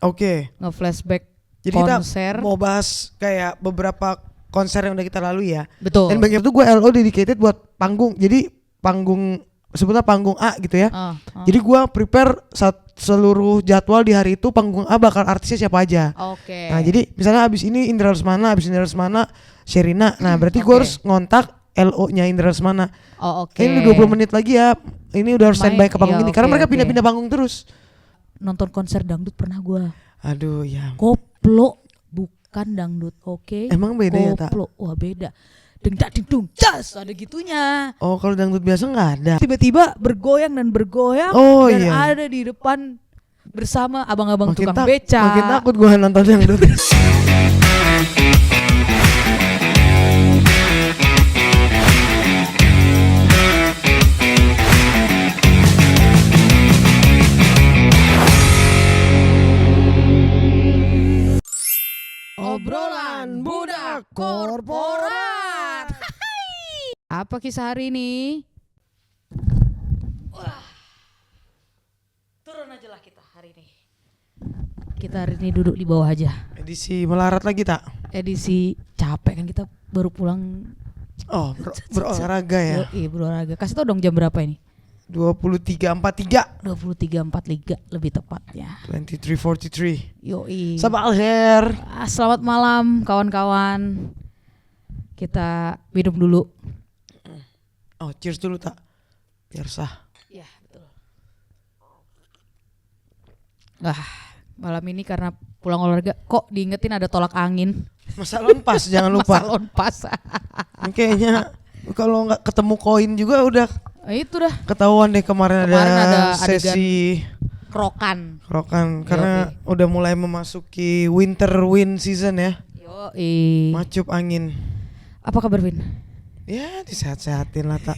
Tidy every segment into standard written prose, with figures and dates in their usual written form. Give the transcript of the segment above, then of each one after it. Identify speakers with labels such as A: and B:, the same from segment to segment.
A: Oke.
B: Nge-flashback
A: Jadi
B: konser.
A: kita mau bahas kayak beberapa konser yang udah kita lalui ya.
B: Betul.
A: Dan bagian itu gue LO dedicated buat panggung. Jadi panggung sebutnya panggung A gitu ya. Jadi gue prepare seluruh jadwal di hari itu panggung A bakal artisnya siapa aja.
B: Oke.
A: Nah jadi misalnya abis ini Indra Lesmana, abis Indra Lesmana Sherina. Nah berarti gue harus ngontak LO-nya Indra Lesmana.
B: Oh oke.
A: Ini udah 20 menit lagi ya. Ini udah harus standby ke panggung
B: iya,
A: ini. Karena
B: oke,
A: mereka
B: oke.
A: pindah-pindah panggung terus.
B: Nonton konser dangdut pernah gua.
A: Aduh ya.
B: Koplo bukan dangdut, oke?
A: Emang beda ya tak?
B: Koplo, wah beda. Deng dak ding dung, cas ada gitunya.
A: Oh kalau dangdut biasa nggak ada.
B: Tiba-tiba bergoyang dan bergoyang
A: Oh,
B: dan
A: iya.
B: ada di depan bersama abang-abang
A: Makin
B: tukang beca.
A: Makin takut gue nonton dangdut.
B: Obrolan budak korporat. Apa kisah hari ini? Wah. Turun aja lah kita hari ini. Kita hari ini duduk di bawah aja.
A: Edisi melarat lagi tak?
B: Edisi capek kan kita baru pulang.
A: Oh berolahraga ya.
B: Iya berolahraga. Kasih tau dong jam berapa ini?
A: 23.43
B: 23.43 lebih tepatnya.
A: 23.43.
B: Yoi.
A: Sabah al-khair.
B: Selamat malam kawan-kawan. Kita minum dulu.
A: Oh cheers dulu tak? Biar sah.
B: Iya betul. Malam ini karena pulang olahraga kok diingetin ada tolak angin.
A: Masa lonpas jangan lupa.
B: Masa lonpas.
A: Ini kayaknya kalau nggak ketemu koin juga udah
B: Itu dah
A: ketahuan deh kemarin ada sesi
B: krokan
A: karena udah mulai memasuki winter wind season ya.
B: Yoi.
A: Macup angin.
B: Apa kabar Vin?
A: Ya disehat-sehatin lah tak.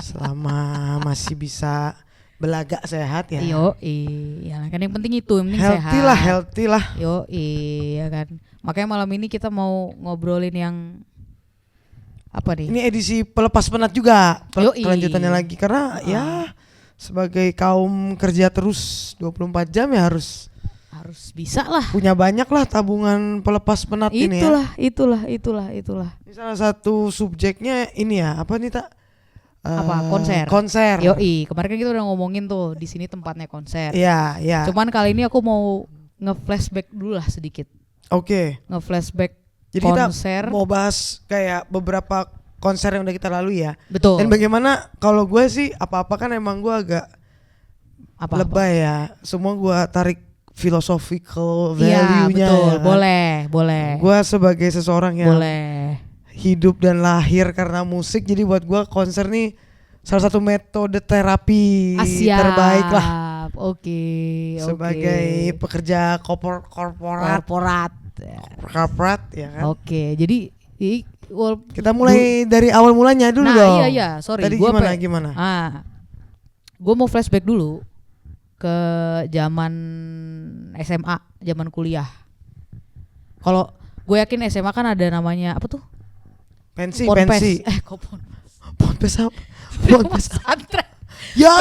A: Selama masih bisa belaga sehat ya.
B: Yoi. Ya kan yang penting itu, yang penting
A: Healthy
B: sehat.
A: Healthy lah.
B: Yoi ya kan. Makanya malam ini kita mau ngobrolin yang apa nih?
A: Ini edisi pelepas penat juga.
B: Yoi.
A: Kelanjutannya lagi karena ya sebagai kaum kerja terus 24 jam ya harus
B: bisa lah.
A: punya banyak lah tabungan pelepas penat ini ya.
B: Itulah.
A: Ini salah satu subjeknya ini ya, apa nih tak?
B: Apa? Konser. Yoi, kemarin kan kita udah ngomongin tuh di sini tempatnya konser.
A: Iya.
B: Cuman kali ini aku mau nge-flashback dulu lah sedikit.
A: Oke.
B: Nge-flashback
A: Jadi
B: konser.
A: kita mau bahas kayak beberapa konser yang udah kita lalui ya.
B: Betul.
A: Dan bagaimana kalau gue sih apa-apa kan emang gue agak lebay ya. Semua gue tarik philosophical value-nya.
B: Iya betul,
A: ya.
B: boleh.
A: Gue sebagai seseorang yang
B: Boleh.
A: hidup dan lahir karena musik, jadi buat gue konser nih salah satu metode terapi terbaik lah.
B: Oke.
A: Sebagai pekerja korporat ya kan.
B: Oke, jadi
A: Kita mulai dari awal mulanya dulu dong.
B: Iya, sorry.
A: Tadi
B: Gua
A: gimana?
B: Gue mau flashback dulu ke zaman SMA, zaman kuliah. Kalau gue yakin SMA kan ada namanya apa tuh?
A: Pensi.
B: Kok
A: Ponpes apa?
B: Ponpes pesantren.
A: Ya.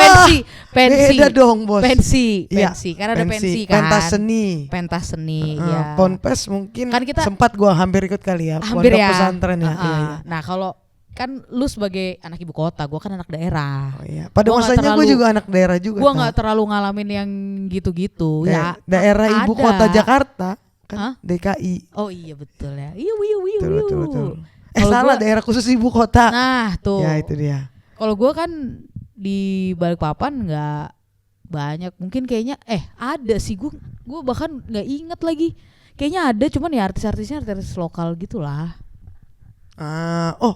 B: Pensi.
A: Beda dong, Bos.
B: Pensi.
A: Iya,
B: Kan ada pensi kan.
A: Pentas seni.
B: Ya.
A: Ponpes mungkin
B: Kan kita
A: sempat gua hampir ikut kali ya.
B: Hampir
A: Pondok
B: ya.
A: pesantren ya. Iya.
B: Nah, kalau kan lu sebagai anak ibu kota, gua kan anak daerah.
A: Oh iya. Pada
B: Gua
A: masanya gue juga anak daerah juga.
B: Gua nggak terlalu ngalamin yang gitu-gitu.
A: Kayak
B: Ya,
A: daerah ibu
B: ada.
A: kota Jakarta kan.
B: Hah?
A: DKI.
B: Oh iya betul ya. Iya.
A: Betul.
B: Kalau
A: Salah,
B: gua-
A: daerah khusus ibu kota.
B: Nah tuh.
A: Ya itu dia.
B: Kalau gue kan di Balikpapan nggak banyak, mungkin kayaknya ada sih, gue bahkan nggak inget lagi, kayaknya ada, cuman ya artis-artisnya artis lokal gitulah.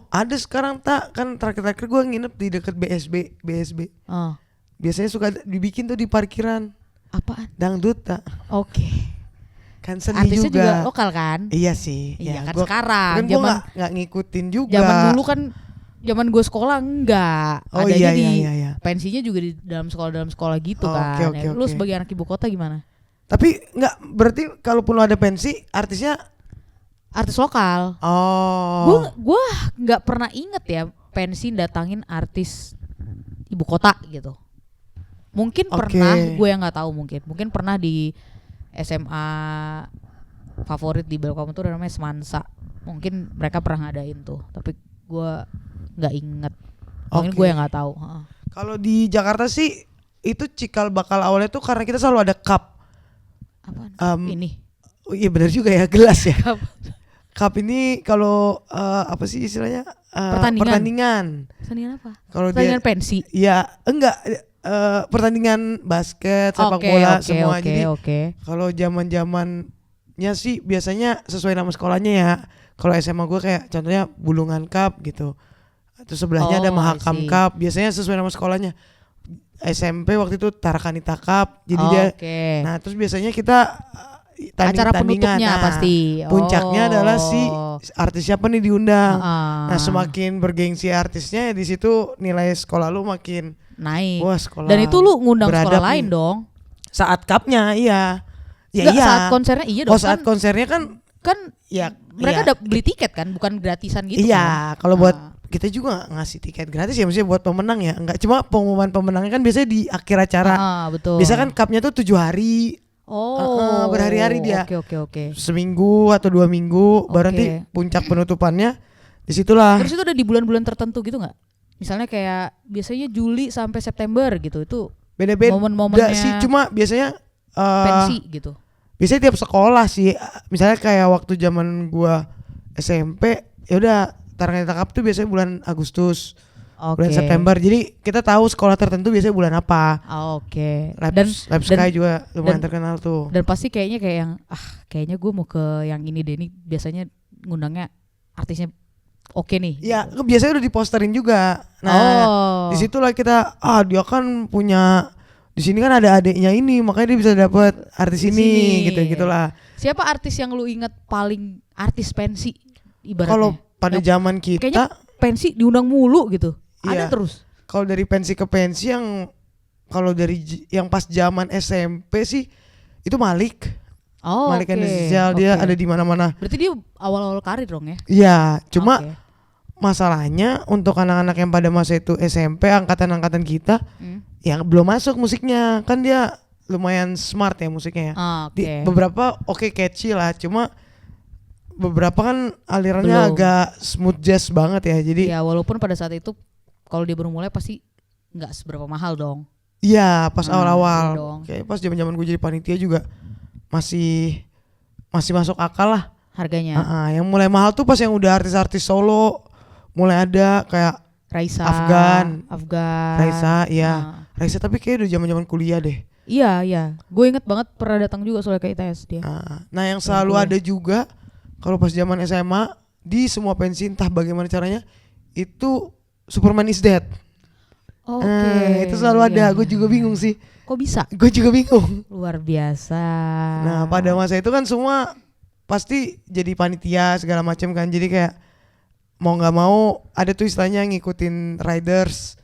A: Ada sekarang tak, kan terakhir-terakhir gue nginep di dekat BSB. Biasanya suka dibikin tuh di parkiran.
B: Apaan?
A: Dangdut tak.
B: Oke.
A: Kan seni
B: Artisnya juga
A: juga
B: lokal kan?
A: Iya sih.
B: Iya kan
A: gua,
B: sekarang.
A: Kan gue nggak ngikutin juga.
B: Zaman dulu kan, zaman gue sekolah enggak.
A: Oh
B: Adanya
A: iya.
B: pensinya juga di dalam sekolah gitu kan.
A: Oke.
B: Lu sebagai anak ibu kota gimana?
A: Tapi nggak berarti kalaupun lo ada pensi artisnya
B: Artis lokal.
A: Oh.
B: Gue nggak pernah inget ya pensi datangin artis ibu kota gitu. Mungkin pernah, gue yang nggak tahu, mungkin pernah di SMA favorit di Balik Papan tuh namanya Semansa. Mungkin mereka pernah ngadain tuh, tapi gue nggak inget. Mungkin gue yang nggak tahu.
A: Kalau di Jakarta sih itu cikal bakal awalnya tuh karena kita selalu ada cup.
B: Apa? Ini?
A: Oh iya benar juga ya, gelas ya. Cup ini kalau apa sih istilahnya? Pertandingan.
B: Pertandingan apa?
A: Kalau
B: pertandingan pensi?
A: Ya enggak. Pertandingan basket, sepak bola semua. Jadi kalau zaman-zamannya sih biasanya sesuai nama sekolahnya ya. Kalau SMA gue kayak contohnya Bulungan Cup gitu. Terus sebelahnya ada Mahakam Cup. Biasanya sesuai nama sekolahnya. SMP waktu itu Tarakanita Cup. Jadi nah terus biasanya kita
B: acara penutupnya pasti.
A: Puncaknya adalah si artis siapa nih diundang. Nah semakin bergengsi artisnya di situ nilai sekolah lu makin
B: naik.
A: Wah, sekolah.
B: Dan itu lu ngundang sekolah lain dong.
A: Saat cupnya iya.
B: Ya iya. Saat konsernya iya dong.
A: Saat konsernya kan
B: ya mereka beli tiket kan, bukan gratisan gitu.
A: Iya, kalau buat kita juga ngasih tiket gratis ya, maksudnya buat pemenang ya. Enggak, cuma pengumuman pemenangnya kan biasanya di akhir acara.
B: Betul.
A: Biasa kan cupnya tuh 7 hari. Berhari-hari dia.
B: Oke.
A: Seminggu atau 2 minggu baru nanti puncak penutupannya disitulah.
B: Terus itu udah di bulan-bulan tertentu gitu nggak? Misalnya kayak biasanya Juli sampai September gitu, itu
A: beda-beda
B: momen-momennya
A: sih, cuma biasanya
B: pensi gitu.
A: Biasanya tiap sekolah sih, misalnya kayak waktu zaman gua SMP ya udah Tarakanita Cup tuh biasanya bulan Agustus, bulan September. Jadi kita tahu sekolah tertentu biasanya bulan apa. Lab Sky juga lumayan terkenal tuh.
B: Dan pasti kayaknya kayak yang kayaknya gue mau ke yang ini deh, ini biasanya ngundangnya artisnya oke nih.
A: Ya gitu. Biasanya udah diposterin juga. Nah disitulah kita dia kan punya di sini kan ada adiknya ini, makanya dia bisa dapat artis ini gitulah.
B: Siapa artis yang lu inget paling artis pensi ibaratnya?
A: Kalau pada zaman kita
B: kayaknya pensi diundang mulu gitu.
A: Iya.
B: Ada terus.
A: Kalau dari pensi ke pensi yang kalau dari yang pas zaman SMP sih itu Malik. Malik Indonesia dia ada di mana-mana.
B: Berarti dia awal-awal karir dong ya?
A: Iya, cuma masalahnya untuk anak-anak yang pada masa itu SMP, angkatan-angkatan kita yang belum masuk musiknya. Kan dia lumayan smart ya musiknya ya. Beberapa catchy lah, cuma beberapa kan alirannya agak smooth jazz banget ya. Jadi
B: ya walaupun pada saat itu kalau dia baru mulai pasti nggak seberapa mahal dong.
A: Iya, pas awal-awal. Kayak pas zaman-zaman gue jadi panitia juga masih masuk akal lah
B: harganya.
A: Yang mulai mahal tuh pas yang udah artis-artis solo mulai ada kayak
B: Raisa,
A: Afgan.
B: Raisa,
A: iya. Raisa tapi kayak udah zaman-zaman kuliah deh.
B: Iya. Gue inget banget pernah datang juga soalnya ke ITS dia.
A: Nah yang selalu ada juga kalau pas zaman SMA di semua pensi entah bagaimana caranya itu Superman is Dead. Itu selalu ada. Gue juga bingung sih.
B: Kok bisa?
A: Gue juga bingung.
B: Luar biasa.
A: Nah pada masa itu kan semua pasti jadi panitia segala macam kan. Jadi kayak mau nggak mau ada tuh istilahnya ngikutin riders.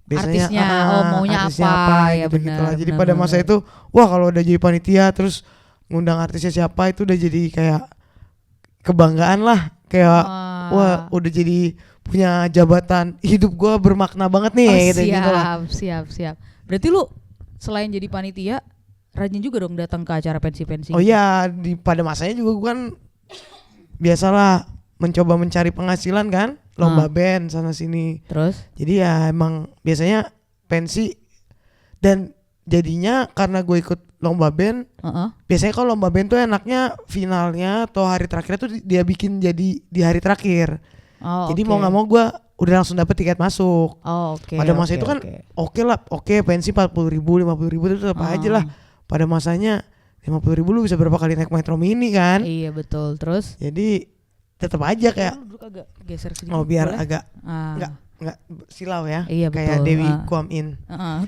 A: Biasanya
B: artisnya, maunya apa ya
A: gitu,
B: benar.
A: Jadi pada masa itu, wah kalau udah jadi panitia terus ngundang artisnya siapa itu udah jadi kayak kebanggaan lah. Kayak wah udah jadi punya jabatan, hidup gue bermakna banget nih gitu lah.
B: Siap. Berarti lu selain jadi panitia rajin juga dong datang ke acara pensi-pensi.
A: Oh iya, pada masanya juga gue kan biasalah mencoba mencari penghasilan kan, lomba band sana sini.
B: Terus?
A: Jadi ya emang biasanya pensi dan jadinya karena gue ikut lomba band. Biasanya kalau lomba band tuh enaknya finalnya atau hari terakhirnya tuh dia bikin jadi di hari terakhir. Jadi mau nggak mau gue udah langsung dapet tiket masuk. Pada masa itu kan oke pensi 40.000 50.000 itu tetap aja lah. Pada masanya 50.000 lu bisa berapa kali naik Metro Mini kan?
B: Iya betul. Terus?
A: Jadi tetap aja kayak
B: agak geser sedikit.
A: Biar boleh? Agak nggak silau ya.
B: Iya,
A: kayak
B: betul.
A: Dewi Kwam In.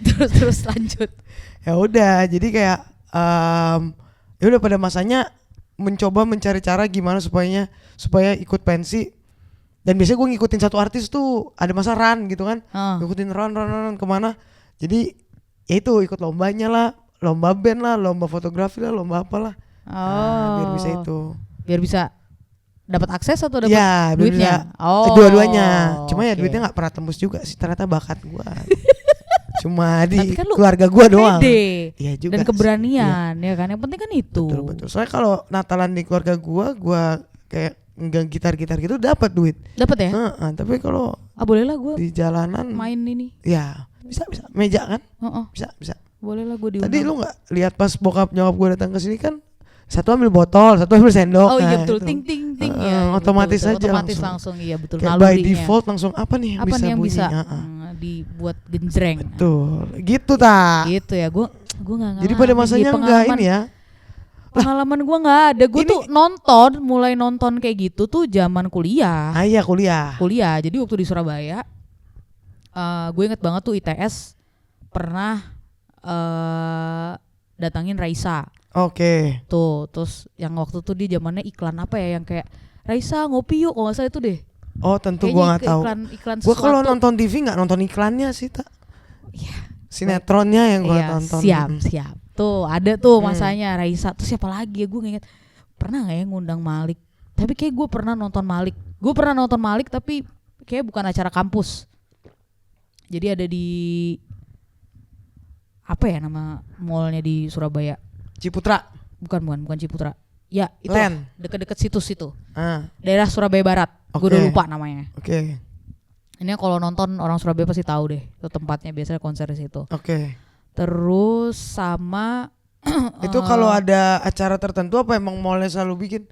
B: Terus lanjut.
A: Ya udah jadi kayak ya udah pada masanya mencoba mencari cara gimana supaya ikut pensi. Dan biasanya gue ngikutin satu artis tuh ada masa run gitu kan. Ngikutin run kemana. Jadi ya itu ikut lombanya lah, lomba band lah, lomba fotografi lah, lomba apalah. Biar bisa itu.
B: Biar bisa dapat akses atau dapat duitnya?
A: Dua-duanya. Cuma ya duitnya nggak pernah tembus juga sih, ternyata bakat gue. cuma di
B: Tapi kan lu
A: keluarga gua doang.
B: pede
A: Iya juga.
B: dan
A: sih.
B: keberanian ya kan. Yang penting kan itu.
A: Betul. Soalnya kalau Natalan di keluarga gua kayak enggak gitar-gitar gitu dapat duit.
B: Dapat ya?
A: Tapi kalau
B: Boleh lah gue
A: di jalanan
B: main ini.
A: ya bisa meja kan? Bisa.
B: Boleh lah gue diundang.
A: Tadi lu nggak lihat pas bokap nyokap gue datang ke sini kan? Satu ambil botol, satu ambil sendok.
B: Oh iya
A: nah,
B: betul,
A: itu.
B: ting ting ting ya.
A: Otomatis
B: betul,
A: aja
B: otomatis langsung iya betul.
A: Kayak by
B: nalurinya.
A: default langsung apa nih yang
B: Apa
A: bisa
B: nih yang
A: bunyi?
B: bisa dibuat genjreng.
A: Betul. Gitu ta.
B: Gitu ya, gue nggak ngalamin.
A: Jadi pada masanya enggak ini ya.
B: Pengalaman gue nggak ada. Gue tuh mulai nonton kayak gitu tuh zaman kuliah.
A: Iya kuliah.
B: Jadi waktu di Surabaya, gue inget banget tuh ITS pernah datangin Raisa.
A: Oke.
B: Tuh, terus yang waktu tuh di zamannya iklan apa ya yang kayak Raisa ngopi yuk, kalau nggak salah itu deh.
A: Oh tentu
B: Kayaknya
A: gua nggak tahu.
B: Iklan
A: Gua kalau
B: sesuatu.
A: nonton TV nggak nonton iklannya sih tak.
B: Iya.
A: Sinetronnya yang gua tonton.
B: Siap. Tuh ada tuh masanya Raisa. Terus siapa lagi ya, gue nginget. Pernah nggak ya ngundang Malik? Tapi kayak gue pernah nonton Malik. Tapi kayak bukan acara kampus. Jadi ada di apa ya nama mallnya di Surabaya?
A: Ciputra.
B: Bukan Ciputra. Ya itu
A: Len.
B: deket-deket situ.
A: Ah.
B: Daerah Surabaya Barat. Gue udah lupa namanya.
A: Oke.
B: Ini kalau nonton orang Surabaya pasti tahu deh. Itu tempatnya biasanya konser di situ.
A: Oke.
B: Terus sama
A: Itu kalau ada acara tertentu apa emang mallnya selalu bikin?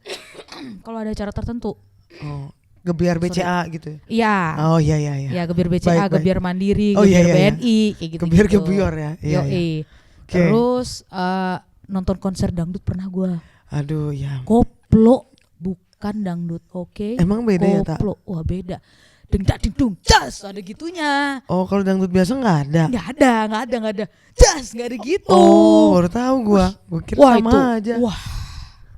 B: kalau ada acara tertentu.
A: Oh, Gebiar BCA gitu ya?
B: Iya.
A: Oh iya.
B: Ya Gebiar BCA,
A: Baik.
B: Gebiar Mandiri,
A: Oh, iya,
B: Gebiar
A: iya.
B: BNI kayak gitu.
A: Gebiar ya. Iya. Okay.
B: Terus nonton konser dangdut pernah gua.
A: Aduh ya.
B: Koplo bukan dangdut, oke?
A: Emang beda ya tak?
B: Koplo, wah beda. Deng dak ding dung, jas ada gitunya.
A: Oh kalau dangdut biasa nggak ada?
B: Nggak ada. Jas nggak ada gitu.
A: Oh baru tahu gua kira
B: wah,
A: sama
B: itu,
A: aja.
B: Wah.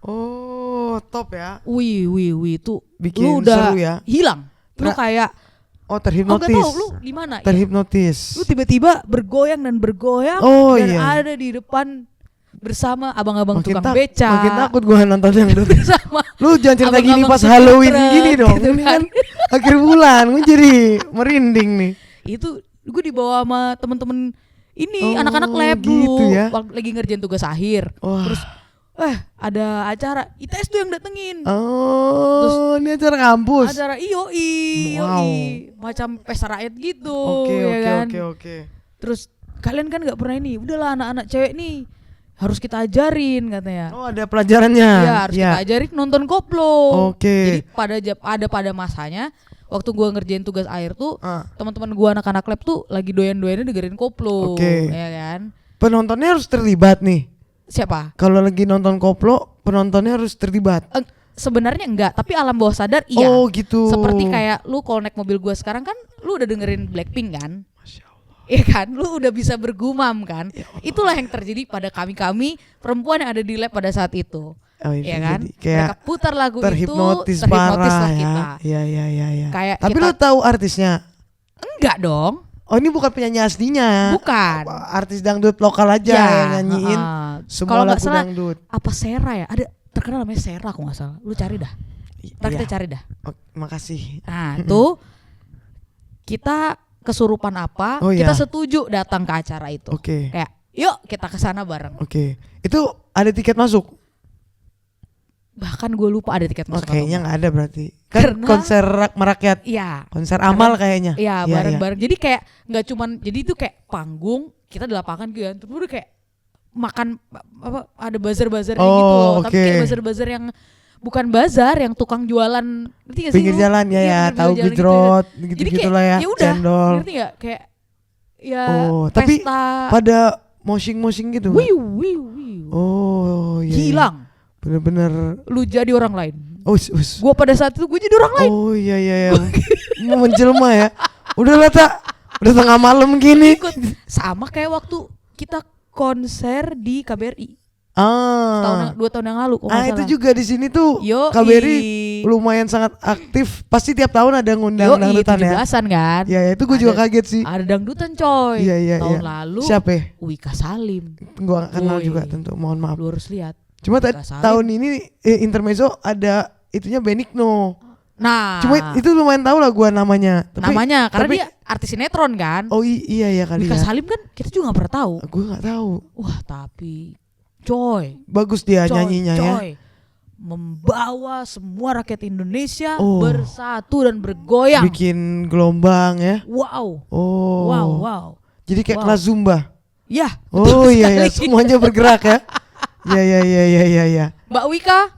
A: Oh top ya.
B: Wih itu
A: Bikin
B: lu udah
A: seru ya.
B: hilang. Lu kayak
A: terhipnotis.
B: nggak tahu lu di mana?
A: Terhipnotis.
B: Lu tiba-tiba bergoyang dan dan ada di depan bersama abang-abang tukang beca.
A: Makin takut gua nonton dangdut.
B: Sama
A: Lu jangan cerita gini pas Halloween gini dong. Gitu ini kan akhir bulan, gue jadi merinding nih.
B: Itu gue dibawa sama temen-temen ini anak-anak lab
A: gitu
B: dulu
A: ya?
B: lagi ngerjain tugas akhir. Terus ada acara ITS tuh yang datengin.
A: Terus ini acara kampus.
B: Acara macam pesta rakyat gitu.
A: Oke.
B: Terus kalian kan nggak pernah ini. Udahlah anak-anak cewek nih harus kita ajarin katanya.
A: Oh ada pelajarannya.
B: Iya harus kita ajarin nonton koplo.
A: Oke.
B: Jadi pada masanya waktu gua ngerjain tugas akhir tuh teman-teman gua anak-anak lab tuh lagi doyan-doyannya dengerin koplo. Ya kan.
A: Penontonnya harus terlibat nih.
B: Siapa?
A: Kalau lagi nonton koplo penontonnya harus terlibat.
B: Sebenarnya enggak, tapi alam bawah sadar iya.
A: Oh gitu.
B: Seperti kayak lu kalau naik mobil gua sekarang kan lu udah dengerin Blackpink kan? Iya kan, lu udah bisa bergumam kan? Ya, itulah yang terjadi pada kami perempuan yang ada di lab pada saat itu. Iya kan? Mereka putar lagu
A: terhipnotis
B: itu, terhipnotis lah
A: ya.
B: kita.
A: Iya.
B: Kayak
A: tapi lu tahu artisnya?
B: Enggak dong.
A: Oh ini bukan penyanyi aslinya.
B: Bukan.
A: Artis dangdut lokal aja yang nyanyiin semua lagu dangdut.
B: Apa Sera ya? Ada terkenal namanya Sera aku nggak salah. Lu cari dah. Kita cari dah.
A: Makasih.
B: Nah tuh kita kesurupan apa, kita setuju datang ke acara itu. Kayak, yuk kita kesana bareng.
A: Itu ada tiket masuk?
B: Bahkan gue lupa ada tiket masuk.
A: Kayaknya nggak ada berarti. Kan konser merakyat.
B: Iya.
A: Konser amal kayaknya.
B: Iya bareng-bareng. Jadi kayak nggak cuman, jadi itu kayak panggung kita di lapangan gitu kan. Terus udah kayak makan ada buzzer-buzzernya gitu loh. Tapi kayak buzzer-buzzer yang bukan bazar, yang tukang jualan, ngerti gak sih?
A: Pinggir jalan ya, tahu gejrot, gitu lah ya.
B: Ya udah,
A: cendol.
B: ngerti gak? Kayak ya
A: tapi
B: pesta.
A: pada moshing gitu.
B: Wiu.
A: Oh iya.
B: Hilang.
A: Bener-bener.
B: Lu jadi orang lain.
A: Gua
B: pada saat itu gue jadi orang lain.
A: Oh iya. Mau menjelma ya. Udahlah tak. Udah tengah malam gini.
B: Ikut. Sama kayak waktu kita konser di KBRI. 2 tahun yang lalu.
A: Itu juga di sini tuh KBRI lumayan sangat aktif. Pasti tiap tahun ada ngundang dangdutan ya.
B: 17-an kan.
A: Ya itu gue juga kaget sih.
B: Ada dangdutan coy.
A: Iya.
B: Tahun lalu.
A: Siapa?
B: Wika Salim.
A: Gue gak kenal juga tentu. Mohon maaf.
B: Lu harus lihat.
A: Cuma tahun ini intermezzo ada itunya Benigno.
B: Nah.
A: Cuma itu lumayan tahu lah gue namanya.
B: Karena dia artis sinetron kan.
A: Oh iya ya kali
B: Mika
A: ya.
B: Salim kan kita juga nggak pernah tahu.
A: Gue nggak tahu.
B: Wah tapi coy,
A: Bagus dia nyanyinya ya.
B: Membawa semua rakyat Indonesia bersatu dan bergoyang.
A: Bikin gelombang ya.
B: Wow.
A: Oh.
B: Wow.
A: Jadi kayak kelas Zumba.
B: Ya.
A: Oh iya semuanya bergerak ya. Ya.
B: Mbak Wika,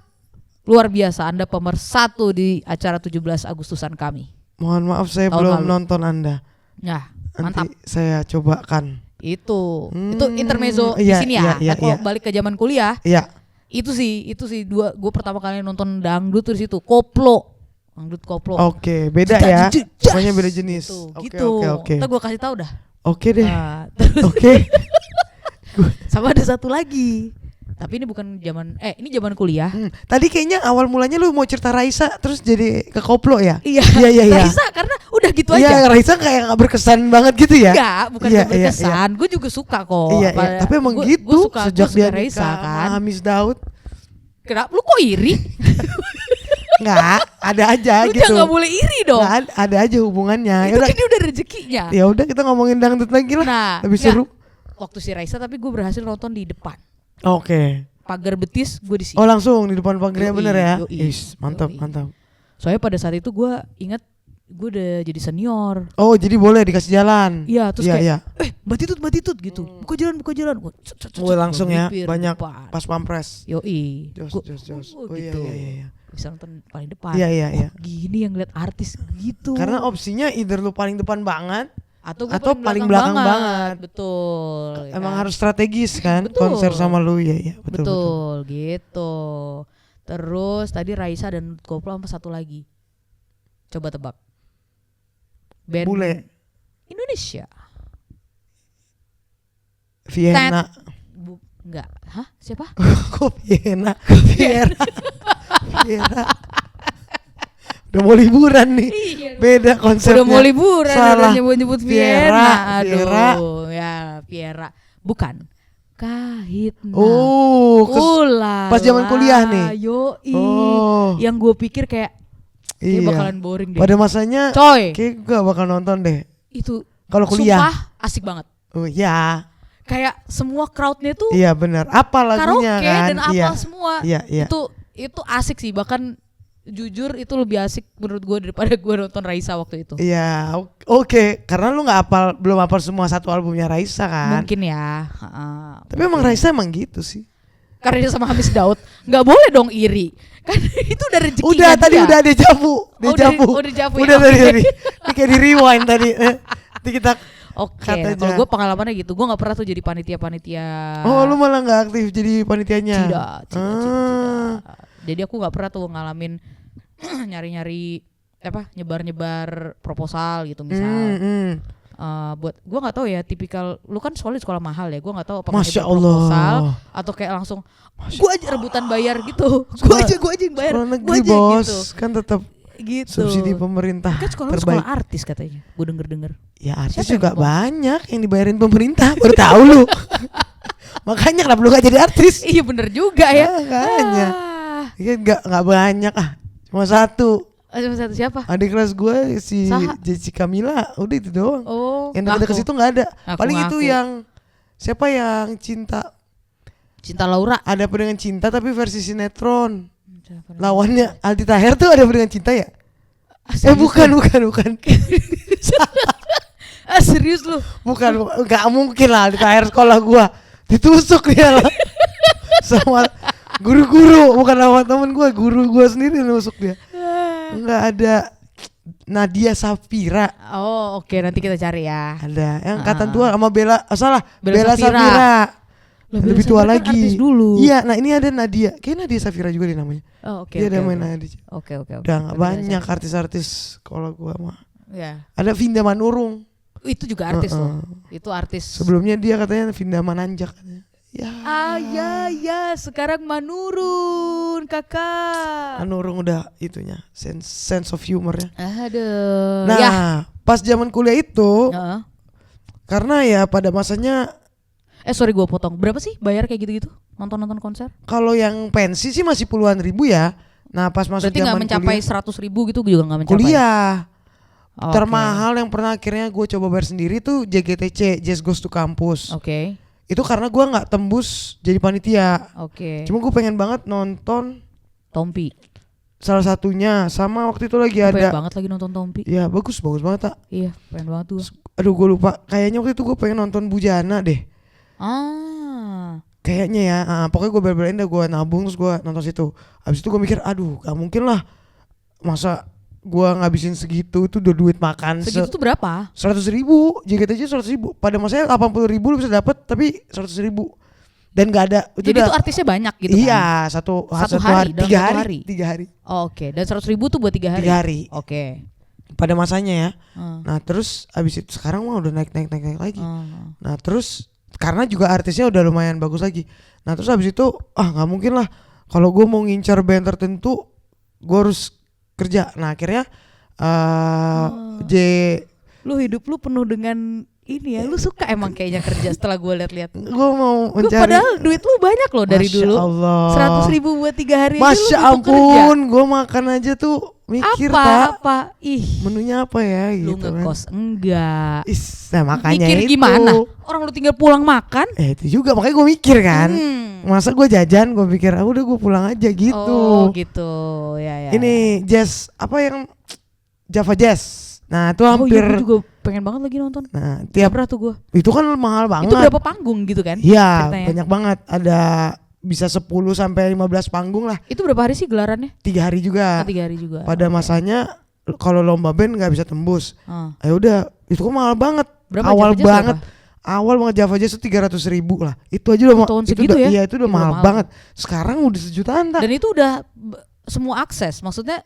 B: luar biasa, Anda pemersatu di acara 17 Agustusan kami.
A: Mohon maaf saya belum nonton Anda.
B: Ya, mantap.
A: Nanti saya cobakan.
B: Itu intermezzo di sini ya. Kalau balik ke zaman kuliah.
A: Iya.
B: Itu sih gue pertama kali nonton dangdut di situ, koplo. Dangdut koplo.
A: Oke, beda ya. Semuanya beda jenis.
B: Oke. Ntar gue kasih tahu dah.
A: Oke deh.
B: Oke. Sama ada satu lagi. Tapi ini bukan ini zaman kuliah.
A: Tadi kayaknya awal mulanya lu mau cerita Raisa terus jadi ke koplo ya?
B: Iya. Raisa karena udah gitu aja.
A: Iya, Raisa kayak gak berkesan banget gitu ya?
B: Enggak, bukan gak berkesan. Gue juga suka kok.
A: Iya. Tapi emang gitu sejak dia
B: Raisa kan.
A: Hamis Daud.
B: Kenapa lu kok iri?
A: Enggak, ada aja
B: lu
A: gitu.
B: Lu jangan boleh iri dong.
A: Nggak, ada aja hubungannya.
B: Itu kan udah rezekinya.
A: Ya udah kita ngomongin dangdut lagi lah. Lebih seru.
B: Waktu si Raisa tapi gue berhasil nonton di depan.
A: Oke.
B: Pagar betis gue di sini.
A: Oh langsung di depan pagarnya bener ya? Mantap.
B: Soalnya pada saat itu gue ingat gue udah jadi senior.
A: Oh jadi boleh dikasih jalan?
B: Iya terus kayak Mbak Titut gitu. Buka jalan.
A: Gue langsung ya banyak pas pampres.
B: Yoi.
A: Jos. Oh
B: gitu.
A: Iya.
B: Bisa nonton paling depan.
A: Iya.
B: Gini yang lihat artis gitu.
A: Karena opsinya either lu paling depan banget
B: atau
A: paling belakang banget.
B: Betul.
A: Emang harus strategis kan konser sama lu ya.
B: Betul gitu. Terus tadi Raisa dan Koplo sama satu lagi. Coba tebak. Band
A: bule
B: Indonesia.
A: Vienna.
B: Enggak. Hah? Siapa?
A: Kok Vienna? Viera. Udah mau liburan nih. Beda konsepnya.
B: Udah mau liburan.
A: Salah.
B: Udah nyebut Vienna.
A: Aduh.
B: Ya Viera. Bukan. Kahitna.
A: Pas zaman kuliah nih.
B: Yoi. Yang gue pikir kayak bakalan boring deh.
A: Pada masanya kayak gak bakal nonton deh.
B: Itu
A: kalau kuliah
B: sumpah asik banget.
A: Oh iya.
B: Kayak semua crowdnya tuh.
A: Iya benar. Apa lagunya
B: karaoke
A: kan?
B: Dan apa semua.
A: Iya.
B: Itu asik sih. Bahkan jujur itu lebih asik menurut gue daripada gue nonton Raisa waktu itu.
A: Iya, oke. Karena lu belum hafal semua satu albumnya Raisa kan?
B: Mungkin ya.
A: Tapi emang Raisa emang gitu sih.
B: Karena dia sama Hamis Daud, nggak boleh dong iri. Kan itu udah rezekinya.
A: Udah tadi udah dejavu. Udah tadi. Ini kayak di rewind tadi. Nanti kita.
B: Oke. Kalau gue pengalamannya gitu, gue nggak pernah tuh jadi panitia.
A: Oh, lu malah nggak aktif jadi panitianya?
B: Tidak. Jadi aku nggak pernah tuh ngalamin nyari-nyari nyebar-nyebar proposal gitu misal. Buat gue nggak tahu ya, tipikal lu kan soalnya sekolah mahal ya, gue nggak tahu apakah nyebar proposal atau kayak langsung gue aja rebutan bayar gitu. Gue aja yang bayar.
A: Sekolah negeri bos gitu. Kan tetap
B: gitu.
A: Subsidi pemerintah.
B: Kan sekolah artis katanya, gue denger.
A: Ya artis juga banyak yang dibayarin pemerintah, baru tahu lu. Makanya kenapa lu gak jadi artis?
B: Iya bener juga ya.
A: Makanya. Iya nggak banyak cuma satu.
B: Cuma satu siapa?
A: Adik kelas gue si Jessica Mila, udah itu doang.
B: Oh,
A: yang dekat-dekat situ nggak ada. Paling
B: ngaku.
A: Itu yang siapa yang Cinta
B: Laura.
A: Ada Dengan Cinta tapi versi sinetron. Lawannya Aldi Taher tuh ada Dengan Cinta ya? Bukan.
B: Serius lu?
A: Bukan, nggak mungkin lah Aldi Taher sekolah gue ditusuk dia lah. Sama guru-guru, bukan lawan temen gue, guru gue sendiri nusuk dia. Enggak ada. Nadia Safira.
B: Oh oke, nanti kita cari ya.
A: Ada yang angkatan tua sama Bella Safira. Lebih tua lagi.
B: Artis dulu.
A: Iya, nah ini ada Nadia. Kayaknya Nadia Safira juga dia namanya.
B: Oh oke.
A: Dia ada main Nadia.
B: Oke.
A: Udah nggak banyak artis-artis kalau gue mah.
B: Ya.
A: Ada Vinda Manurung.
B: Itu juga artis loh. Itu artis.
A: Sebelumnya dia katanya Vinda Mananjak katanya.
B: Ya, sekarang Manurung kakak.
A: Manurung udah itunya sense of humornya.
B: Aduh.
A: Nah, pas zaman kuliah itu, karena ya pada masanya.
B: Sorry gue potong. Berapa sih bayar kayak gitu-gitu nonton konser?
A: Kalau yang pensi sih masih puluhan ribu ya. Nah pas masuk
B: berarti
A: zaman
B: kuliah. Berarti nggak mencapai 100.000 gitu juga nggak mencapai.
A: Kuliah. Termahal yang pernah akhirnya gue coba bayar sendiri tuh JGTC, Jazz Goes to Campus. Itu karena gue nggak tembus jadi panitia. Cuma gue pengen banget nonton
B: Tompi.
A: Salah satunya, sama waktu itu lagi ada.
B: Pengen banget lagi nonton Tompi.
A: Iya bagus banget tak.
B: Iya pengen banget tuh.
A: Aduh gue lupa. Kayaknya waktu itu gue pengen nonton Bujana deh. Kayaknya ya. Pokoknya gue bel-belain dah, gue nabung terus gue nonton situ. Abis itu gue mikir, aduh gak mungkin lah. Masa gue ngabisin segitu, itu udah duit makan.
B: Segitu tuh berapa?
A: 100.000. JGTC 100.000. Pada masanya 80.000 lu bisa dapet, tapi 100.000. Dan gak ada.
B: Jadi itu artisnya banyak gitu kan?
A: Iya, satu hari, 3 hari. 3 hari.
B: Dan 100.000 tuh buat 3 hari?
A: 3 hari. Pada masanya ya. Nah terus abis itu sekarang mah udah naik lagi. Nah terus karena juga artisnya udah lumayan bagus lagi. Nah terus abis itu gak mungkin lah. Kalau gue mau ngincar band tertentu, gue harus kerja. Nah akhirnya
B: lu hidup lu penuh dengan ini ya, lu suka emang kayaknya kerja setelah gue liat-liat.
A: Gue mau mencari.
B: Padahal duit lu banyak loh dari
A: Masya
B: dulu.
A: Allah.
B: 100.000 buat 3 hari
A: Masya
B: aja lu
A: ampun, gue makan aja tuh mikir
B: apa?
A: Menunya apa ya
B: lu
A: gitu
B: ngekos enggak.
A: Nah makanya
B: mikir
A: itu.
B: Gimana? Orang lu tinggal pulang makan.
A: Itu juga makanya gue mikir kan. Masa gue jajan, gue pikir udah gue pulang aja gitu.
B: Oh gitu ya.
A: Ini jazz apa yang Java Jazz. Nah itu hampir.
B: Gue juga pengen banget lagi nonton.
A: Nah tiap
B: berapa tuh gue?
A: Itu kan mahal banget.
B: Itu berapa panggung gitu kan?
A: Iya banyak banget. Ada bisa 10 sampai 15 panggung lah.
B: Itu berapa hari sih gelarannya?
A: 3 hari juga.
B: 3 hari juga.
A: Pada masanya kalau lomba band nggak bisa tembus. Ya udah itu kan mahal banget.
B: Berapa
A: awal banget Java Jazz itu 300.000 lah. Itu aja udah
B: segitu ya?
A: Iya itu udah mahal banget. Sekarang udah sejutaan tak.
B: Dan itu udah semua akses. Maksudnya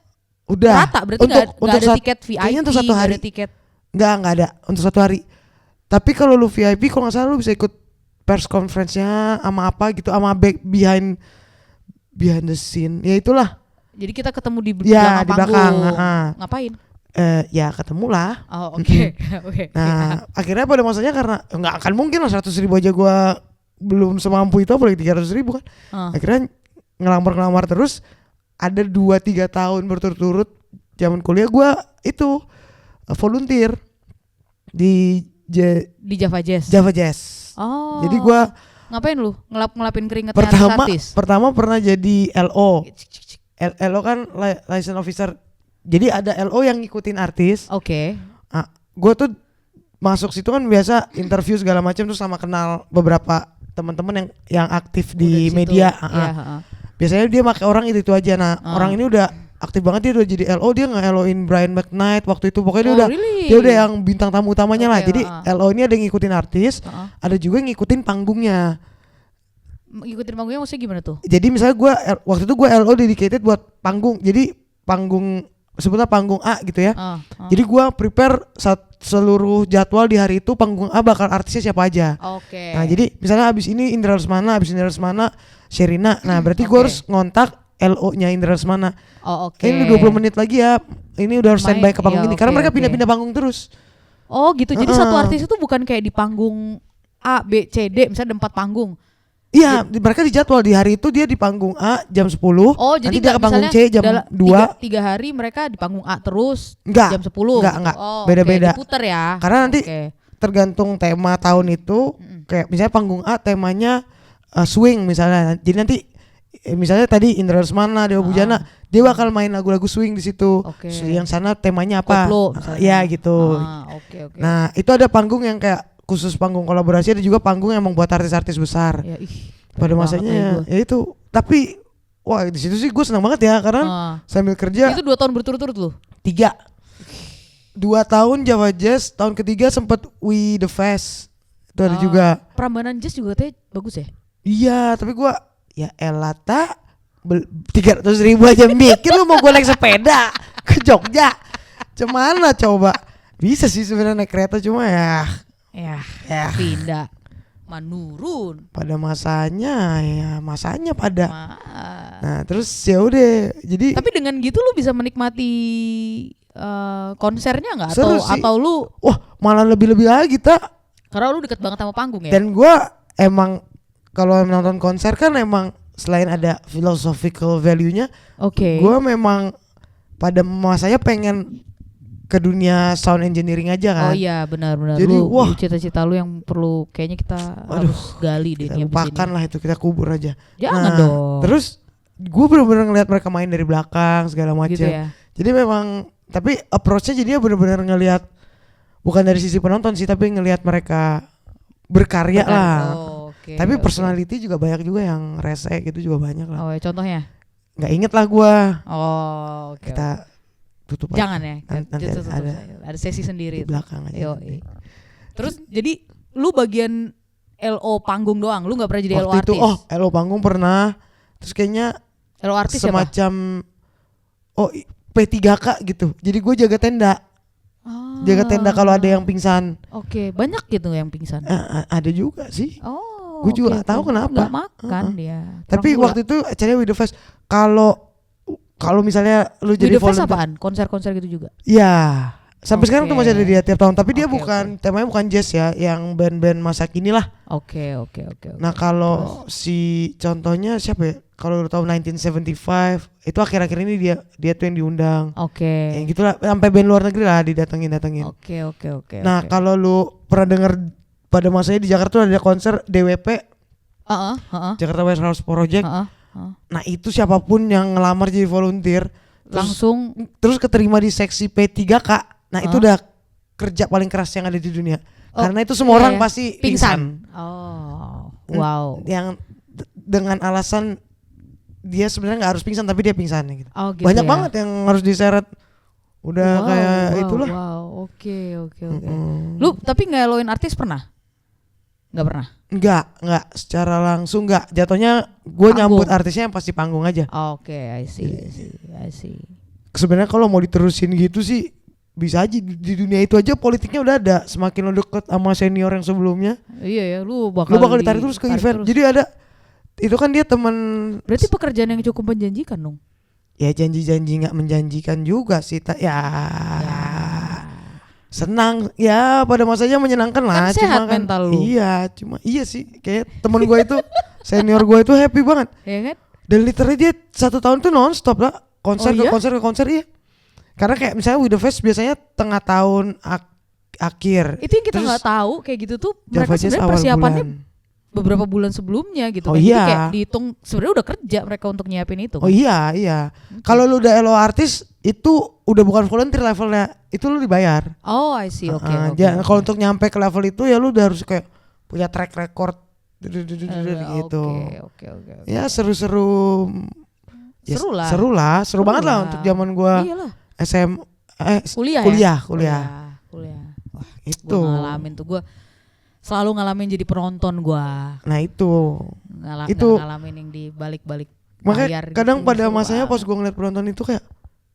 A: udah
B: rata berarti nggak ada tiket VIP,
A: untuk 1 hari.
B: Ada tiket.
A: Nggak ada untuk 1 hari. Tapi kalau lu VIP kalau nggak salah lu bisa ikut press conference-nya sama apa gitu, sama behind the scene. Ya itulah.
B: Jadi kita ketemu di
A: belakang.
B: Ngapain?
A: Ya ketemu lah.
B: Oke.
A: Nah akhirnya pada masanya karena nggak akan mungkin lah 100.000 aja gue belum semampu itu, apalagi 300.000 kan. Akhirnya ngelamar terus. Ada 2-3 tahun berturut-turut zaman kuliah gue itu volunteer di Java Jazz. Jadi gue
B: ngapain lu? Ngelapin keringetnya artis?
A: Pertama pernah jadi LO. LO kan license officer. Jadi ada LO yang ngikutin artis. Gue tuh masuk situ kan biasa interview segala macam, terus sama kenal beberapa teman-teman yang aktif di media. Biasanya dia pakai orang itu aja. Nah orang ini udah aktif banget, dia udah jadi LO. Dia nge-LO-in Brian McKnight waktu itu. Pokoknya dia udah yang bintang tamu utamanya lah. Jadi LO ini ada yang ngikutin artis, ada juga yang ngikutin panggungnya.
B: Ngikutin panggungnya maksudnya gimana tuh?
A: Jadi misalnya gue waktu itu gue LO dedicated buat panggung. Jadi panggung sebutnya panggung A gitu ya. Jadi gue prepare seluruh jadwal di hari itu, panggung A bakal artisnya siapa aja. Nah jadi misalnya abis ini Indra Lesmana, Sherina. Nah berarti gue harus ngontak LO-nya Indra Lesmana. Ini 20 menit lagi ya. Ini udah harus standby ke panggung ini. Karena mereka pindah-pindah panggung terus.
B: Oh gitu. Jadi satu artis itu bukan kayak di panggung A, B, C, D. Misalnya ada 4 panggung.
A: Iya, mereka dijadwal di hari itu dia di panggung A jam 10.
B: Jadi
A: nanti dia ke panggung C jam 2.
B: 3 hari mereka di panggung A terus jam 10.
A: Enggak. Beda-beda.
B: Diputer ya.
A: Karena nanti tergantung tema tahun itu. Kayak misalnya panggung A temanya swing misalnya. Jadi nanti misalnya tadi Indra Lesmana, Dewa Bujana, dia bakal main lagu-lagu swing di situ. Yang sana temanya apa?
B: Koplo,
A: ya gitu. Nah, itu ada panggung yang kayak khusus panggung kolaborasi, ada juga panggung yang membuat artis-artis besar. Pada masanya ya itu. Tapi wah di situ sih gue senang banget ya karena sambil kerja.
B: Itu 2 tahun berturut-turut loh.
A: 3. 2 tahun Java Jazz, tahun ketiga sempet We The Fest. Itu ada juga.
B: Prambanan Jazz juga katanya bagus ya?
A: Iya, tapi gue ya elata 300.000 aja mikir lu mau gue naik sepeda ke Jogja. Cemana coba? Bisa sih sebenarnya naik kereta, cuma ya
B: pindah menurun
A: pada masanya pada. Nah terus ya udah jadi.
B: Tapi dengan gitu lu bisa menikmati konsernya nggak? Atau lu
A: malah lebih lagi tak?
B: Karena lu deket banget sama panggung ya.
A: Dan gue emang kalau nonton konser kan emang selain ada philosophical value-nya, gue memang pada masanya pengen ke dunia sound engineering aja kan.
B: Oh iya benar-benar.
A: Jadi
B: lu cita-cita lu yang perlu kayaknya kita harus gali deh.
A: Kita lupakan lah itu, kita kubur aja.
B: Jangan dong.
A: Terus gue bener-bener ngeliat mereka main dari belakang segala macam.
B: Gitu ya?
A: Jadi memang, tapi approach-nya jadinya bener-bener ngelihat bukan dari sisi penonton sih, tapi ngelihat mereka berkarya lah. Tapi personality juga banyak juga yang rese gitu juga banyak lah.
B: Oh ya, contohnya?
A: Nggak inget lah gue.
B: Oh oke.
A: Kita tutup
B: jangan
A: aja.
B: Ya
A: Nanti
B: ada sesi sendiri
A: di belakang aja.
B: Terus jadi lu bagian LO panggung doang, lu nggak pernah jadi LO artis?
A: LO panggung pernah. Terus kayaknya
B: LO artis
A: semacam P3K gitu. Jadi gue jaga tenda. Jaga tenda kalau ada yang pingsan.
B: Oke, banyak gitu yang pingsan.
A: Ada juga sih.
B: Gue
A: juga nggak tahu kenapa.
B: Nggak makan dia.
A: Tapi waktu itu acaranya With The Fest. Kalau misalnya lu jadi
B: volunteer apaan? Konser-konser gitu juga?
A: Iya. Sampai sekarang tuh masih ada dia tiap tahun. Tapi dia temanya bukan jazz ya, yang band-band masa kini lah.
B: Oke.
A: Nah kalau si contohnya siapa ya? Kalau lu tahu 1975 itu akhir-akhir ini dia tuh yang diundang.
B: Oke.
A: Yang gitulah, sampai band luar negeri lah didatengin.
B: Oke.
A: Nah kalau lu pernah denger pada masanya di Jakarta tuh ada konser DWP. Jakarta Warehouse Project. Nah itu siapapun yang ngelamar jadi volunteer
B: langsung
A: terus keterima di seksi P3K. Nah itu udah kerja paling keras yang ada di dunia. Karena itu semua orang pasti pingsan.
B: Wow.
A: Yang dengan alasan dia sebenarnya nggak harus pingsan tapi dia pingsan gitu.
B: Gitu
A: banyak banget yang harus diseret. Udah kayak itulah.
B: Oke. Lu tapi ngeloin artis pernah? Nggak pernah?
A: Enggak secara langsung enggak. Jatuhnya gue nyambut artisnya yang pasti panggung aja.
B: Oke, I see.
A: Sebenarnya kalau mau diterusin gitu sih bisa aja, di dunia itu aja politiknya udah ada. Semakin lo deket sama senior yang sebelumnya,
B: iya ya, lu bakal
A: ditarik terus ke event. Jadi ada itu kan dia teman.
B: Berarti pekerjaan yang cukup menjanjikan dong.
A: Ya janji-janji nggak menjanjikan juga sih, senang ya pada masanya menyenangkan lah.
B: Kan sehat mental lu.
A: Iya sih kayak temen gue itu senior gue itu happy banget.
B: Iya kan?
A: Dan literally dia 1 tahun tuh non-stop lah konser ke konser iya. Karena kayak misalnya With The Fest biasanya tengah tahun akhir.
B: Itu yang kita nggak tahu kayak gitu tuh mereka sebenarnya persiapannya beberapa bulan sebelumnya gitu. Jadi kayak dihitung sebenarnya udah kerja mereka untuk nyiapin itu.
A: Iya. Kalau lu udah LO artis itu udah bukan volunteer levelnya, itu lu dibayar.
B: Oh, I see. Oke.
A: Kalau untuk nyampe ke level itu ya lu udah harus kayak punya track record gitu.
B: Oke.
A: Ya seru-seru. Seru banget lah untuk zaman gua kuliah.
B: Wah, itu ngalamin tuh gua selalu ngalamin jadi penonton gua.
A: Nah itu
B: ngalamin yang di balik-balik
A: makanya kadang gitu, pada masanya pas gua ngeliat penonton itu kayak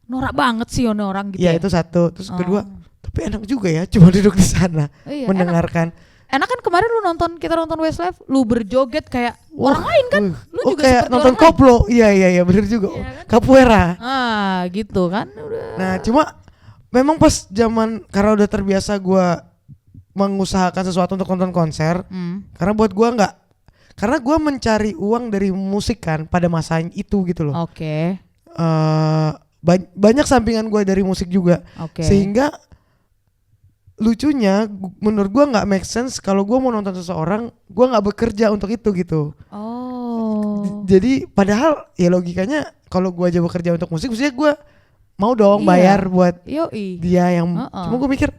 B: norak banget sih orang gitu.
A: Ya itu satu, terus kedua tapi enak juga ya cuma duduk di sana mendengarkan.
B: Enak kan kemarin kita nonton Westlife, lu berjoget kayak orang lain kan. Lu juga
A: kayak nonton koplo. Iya bener juga. Capoeira.
B: Gitu kan udah.
A: Nah cuma memang pas zaman karena udah terbiasa gua mengusahakan sesuatu untuk nonton konser. Karena buat gua karena gua mencari uang dari musik kan pada masa itu gitu loh.
B: Oke.
A: Banyak sampingan gue dari musik juga. Sehingga lucunya menurut gue nggak make sense kalau gue mau nonton seseorang gue nggak bekerja untuk itu gitu. Jadi padahal ya logikanya kalau gue aja bekerja untuk musik maksudnya gue mau dong bayar buat dia yang cuma gue mikir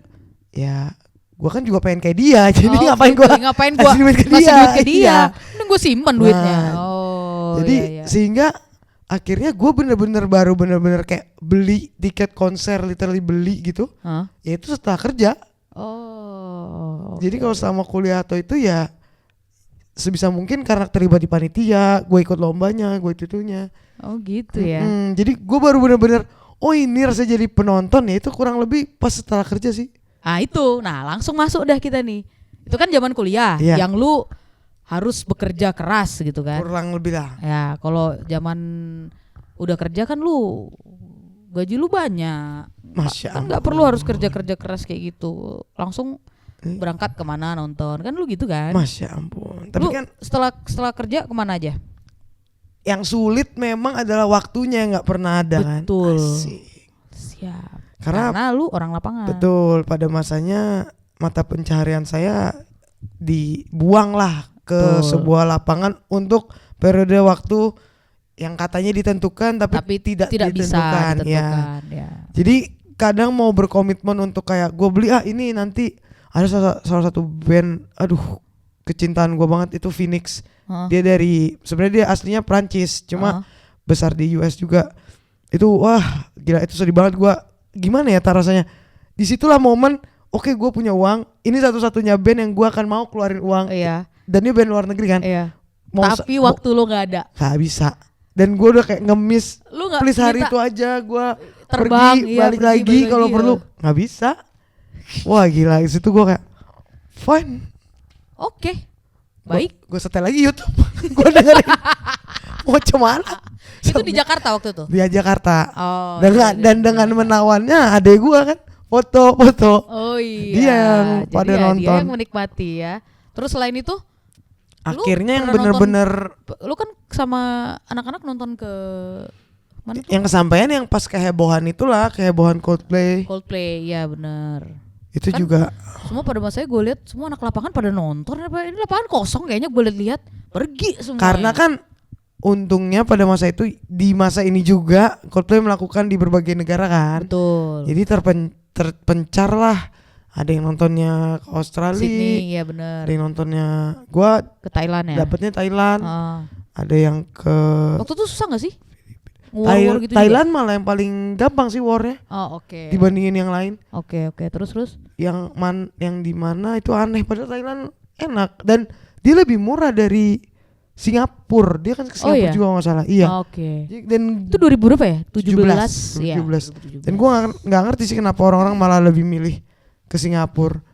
A: ya gue kan juga pengen kayak dia jadi ngapain gue kasih duit ke dia.
B: Mending gue simpen duitnya.
A: Jadi sehingga akhirnya gue bener-bener kayak beli tiket konser, literally beli gitu. Ya itu setelah kerja. Jadi kalau selama kuliah atau itu ya sebisa mungkin karena terlibat di panitia, gue ikut lombanya, gue itunya.
B: Oh gitu ya.
A: Jadi gue baru bener-bener ini rasa jadi penonton ya itu kurang lebih pas setelah kerja sih.
B: Itu, langsung masuk dah kita nih. Itu kan zaman kuliah, yang lu harus bekerja keras gitu kan.
A: Kurang lebih lah.
B: Ya kalau zaman udah kerja kan lu gaji lu banyak.
A: Masya
B: kan nggak perlu harus kerja keras kayak gitu. Langsung berangkat kemana nonton kan lu gitu kan.
A: Masya ampun. Tapi
B: lu
A: kan
B: setelah kerja kemana aja?
A: Yang sulit memang adalah waktunya yang nggak pernah ada.
B: Betul.
A: Kan. Asik.
B: Siap.
A: Karena
B: lu orang lapangan.
A: Betul, pada masanya mata pencaharian saya dibuang lah ke sebuah lapangan untuk periode waktu yang katanya ditentukan tapi tidak ditentukan.
B: Bisa ditentukan ya.
A: Jadi kadang mau berkomitmen untuk kayak gue beli ini nanti ada salah satu band, aduh kecintaan gue banget itu Phoenix. Dia sebenarnya dia aslinya Prancis, cuma besar di US juga. Itu wah gila, itu sedih banget gue. Gimana ya rasanya? Disitulah momen, oke, gue punya uang. Ini satu-satunya band yang gue akan mau keluarin uang.
B: Iya.
A: Dan dia band luar negeri kan.
B: Iya. Tapi waktu lo nggak ada.
A: Gak bisa. Dan gue udah kayak ngemis.
B: Lu nggak?
A: Please hari itu aja gue
B: terbang,
A: pergi, balik lagi kalau perlu. Nggak bisa. Wah gila, di situ gue kayak fine.
B: Oke. Baik.
A: Gue setel lagi YouTube. Gue dengerin. Mau kemana?
B: Itu di Jakarta waktu itu?
A: Di Jakarta.
B: Oh.
A: Dan dengan menawannya adek gue kan foto-foto.
B: Oh iya.
A: Dia yang pada nonton.
B: Dia yang menikmati ya. Terus selain itu?
A: Akhirnya yang bener-bener.
B: Lu kan sama anak-anak nonton ke mana tuh?
A: Yang kesampaian yang pas kehebohan itulah, kehebohan Coldplay.
B: Coldplay, ya benar.
A: Itu
B: kan
A: juga.
B: Semua pada masanya gue lihat semua anak lapangan pada nonton. Ini lapangan kosong kayaknya gue lihat pergi semua.
A: Karena kan untungnya pada masa itu, di masa ini juga Coldplay melakukan di berbagai negara kan.
B: Betul.
A: Jadi terpencar lah. Ada yang nontonnya ke Australia,
B: Sydney, ya benar.
A: Ada yang nontonnya gua
B: ke Thailand ya.
A: Dapatnya Thailand. Ada yang ke.
B: Waktu itu susah nggak sih?
A: War gitu Thailand juga? Malah yang paling gampang sih warnya.
B: Oh oke. Okay.
A: Dibandingin yang lain.
B: Oke. Terus?
A: Yang di mana itu aneh, padahal Thailand enak dan dia lebih murah dari Singapura. Dia kan ke Singapura juga nggak salah. Iya.
B: Oke.
A: Dan
B: itu 2000 berapa ya? 17.
A: 17. Dan gua nggak ngerti sih kenapa orang-orang malah lebih milih ke Singapura.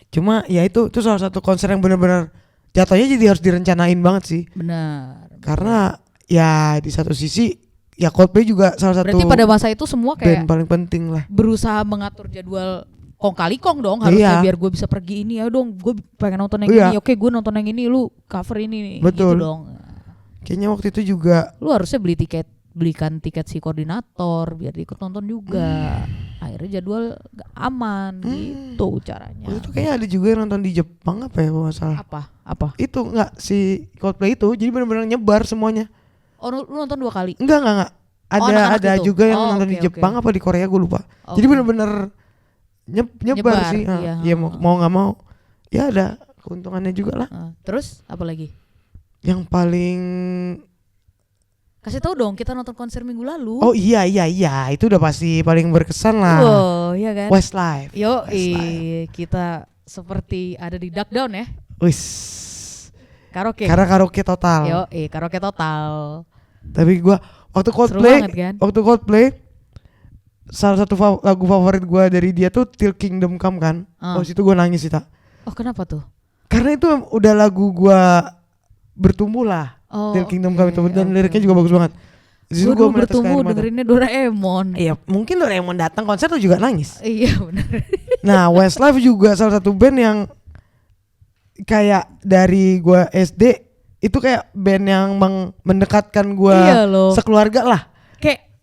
A: Cuma ya itu salah satu konser yang benar-benar jatuhnya jadi harus direncanain banget sih.
B: Benar.
A: Karena ya di satu sisi ya Coldplay juga salah satu.
B: Berarti pada masa itu semua kayak
A: band paling penting lah.
B: Berusaha mengatur jadwal kong kali kong dong harusnya biar gue bisa pergi ini ya dong, gue pengen nonton yang ini. Oke, gue nonton yang ini, lu cover ini.
A: Betul.
B: Gitu dong.
A: Kayaknya waktu itu juga
B: lu harusnya belikan tiket si koordinator biar ikut nonton juga. Akhirnya jadwal aman gitu caranya.
A: Waktu itu kayaknya ada juga yang nonton di Jepang apa ya kalau nggak salah.
B: Apa? Itu
A: nggak si Coldplay itu jadi benar-benar nyebar semuanya.
B: Oh, lu nonton 2 kali?
A: Enggak. Ada juga yang nonton di Jepang apa di Korea gue lupa. Jadi benar-benar nyebar sih. Ya mau nggak mau ya ada keuntungannya juga lah.
B: Terus apa lagi?
A: Yang paling
B: kasih tahu dong, kita nonton konser minggu lalu.
A: Oh iya, itu udah pasti paling berkesan lah.
B: Oh iya kan.
A: Westlife.
B: Kita seperti ada di Duck Down ya.
A: Wis.
B: Karaoke.
A: Karena karaoke total.
B: Karaoke total.
A: Tapi gua waktu Coldplay salah satu lagu favorit gue dari dia tuh Till Kingdom Come kan. Oh situ gue nangis sih tak.
B: Oh kenapa tuh?
A: Karena itu udah lagu gue bertumbuh lah. Till Kingdom Come itu dan liriknya juga bagus banget.
B: Gue dulu bertumbuh dengerinnya Doraemon.
A: Iya mungkin Doraemon datang konser tuh juga nangis.
B: Iya benar.
A: Nah Westlife juga salah satu band yang kayak dari gue SD itu kayak band yang mendekatkan gue sekeluarga lah.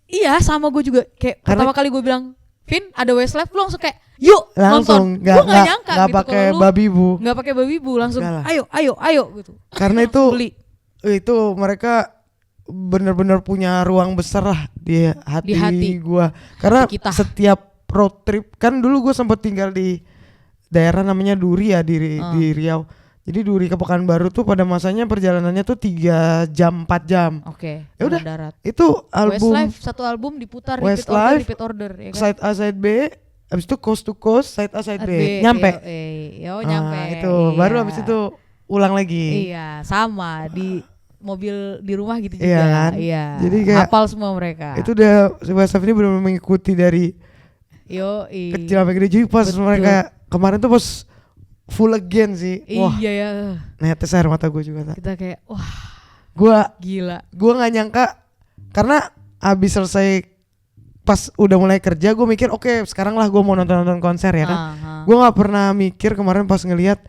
B: Iya sama gue juga kayak pertama kali gue bilang Vin ada Westlife lu langsung kayak yuk
A: langsung,
B: nonton. Gue nggak nyangka
A: gak
B: gitu
A: pakai babi bu.
B: Nggak pakai babi bu langsung ayo gitu.
A: Karena itu
B: beli.
A: Itu mereka benar-benar punya ruang besar lah di hati gue. Karena setiap road trip kan dulu gue sempat tinggal di daerah namanya Duri ya di Riau. Jadi Duri ke Pekanbaru tuh pada masanya perjalanannya tuh 3 jam 4 jam.
B: Oke.
A: Ya udah.
B: Darat.
A: Itu album
B: Westlife satu album diputar repeat order ya kan.
A: Side A side B, habis itu coast to coast, side A side B. Nyampe.
B: Nyampe.
A: Itu baru habis itu ulang lagi.
B: Iya, sama di mobil di rumah gitu juga.
A: Iya kan?
B: Iya.
A: Jadi kayak
B: hafal semua mereka.
A: Itu udah Westlife ini benar-benar mengikuti dari kecil sampai gede. Jadi pas mereka kemarin tuh pas full again sih. Wah.
B: Iya ya.
A: Netes air mata gue juga.
B: Kita kayak wah. Gila. Gue
A: gak nyangka karena abis selesai pas udah mulai kerja gue mikir oke, sekarang lah gue mau nonton konser ya kan. Gue gak pernah mikir kemarin pas ngelihat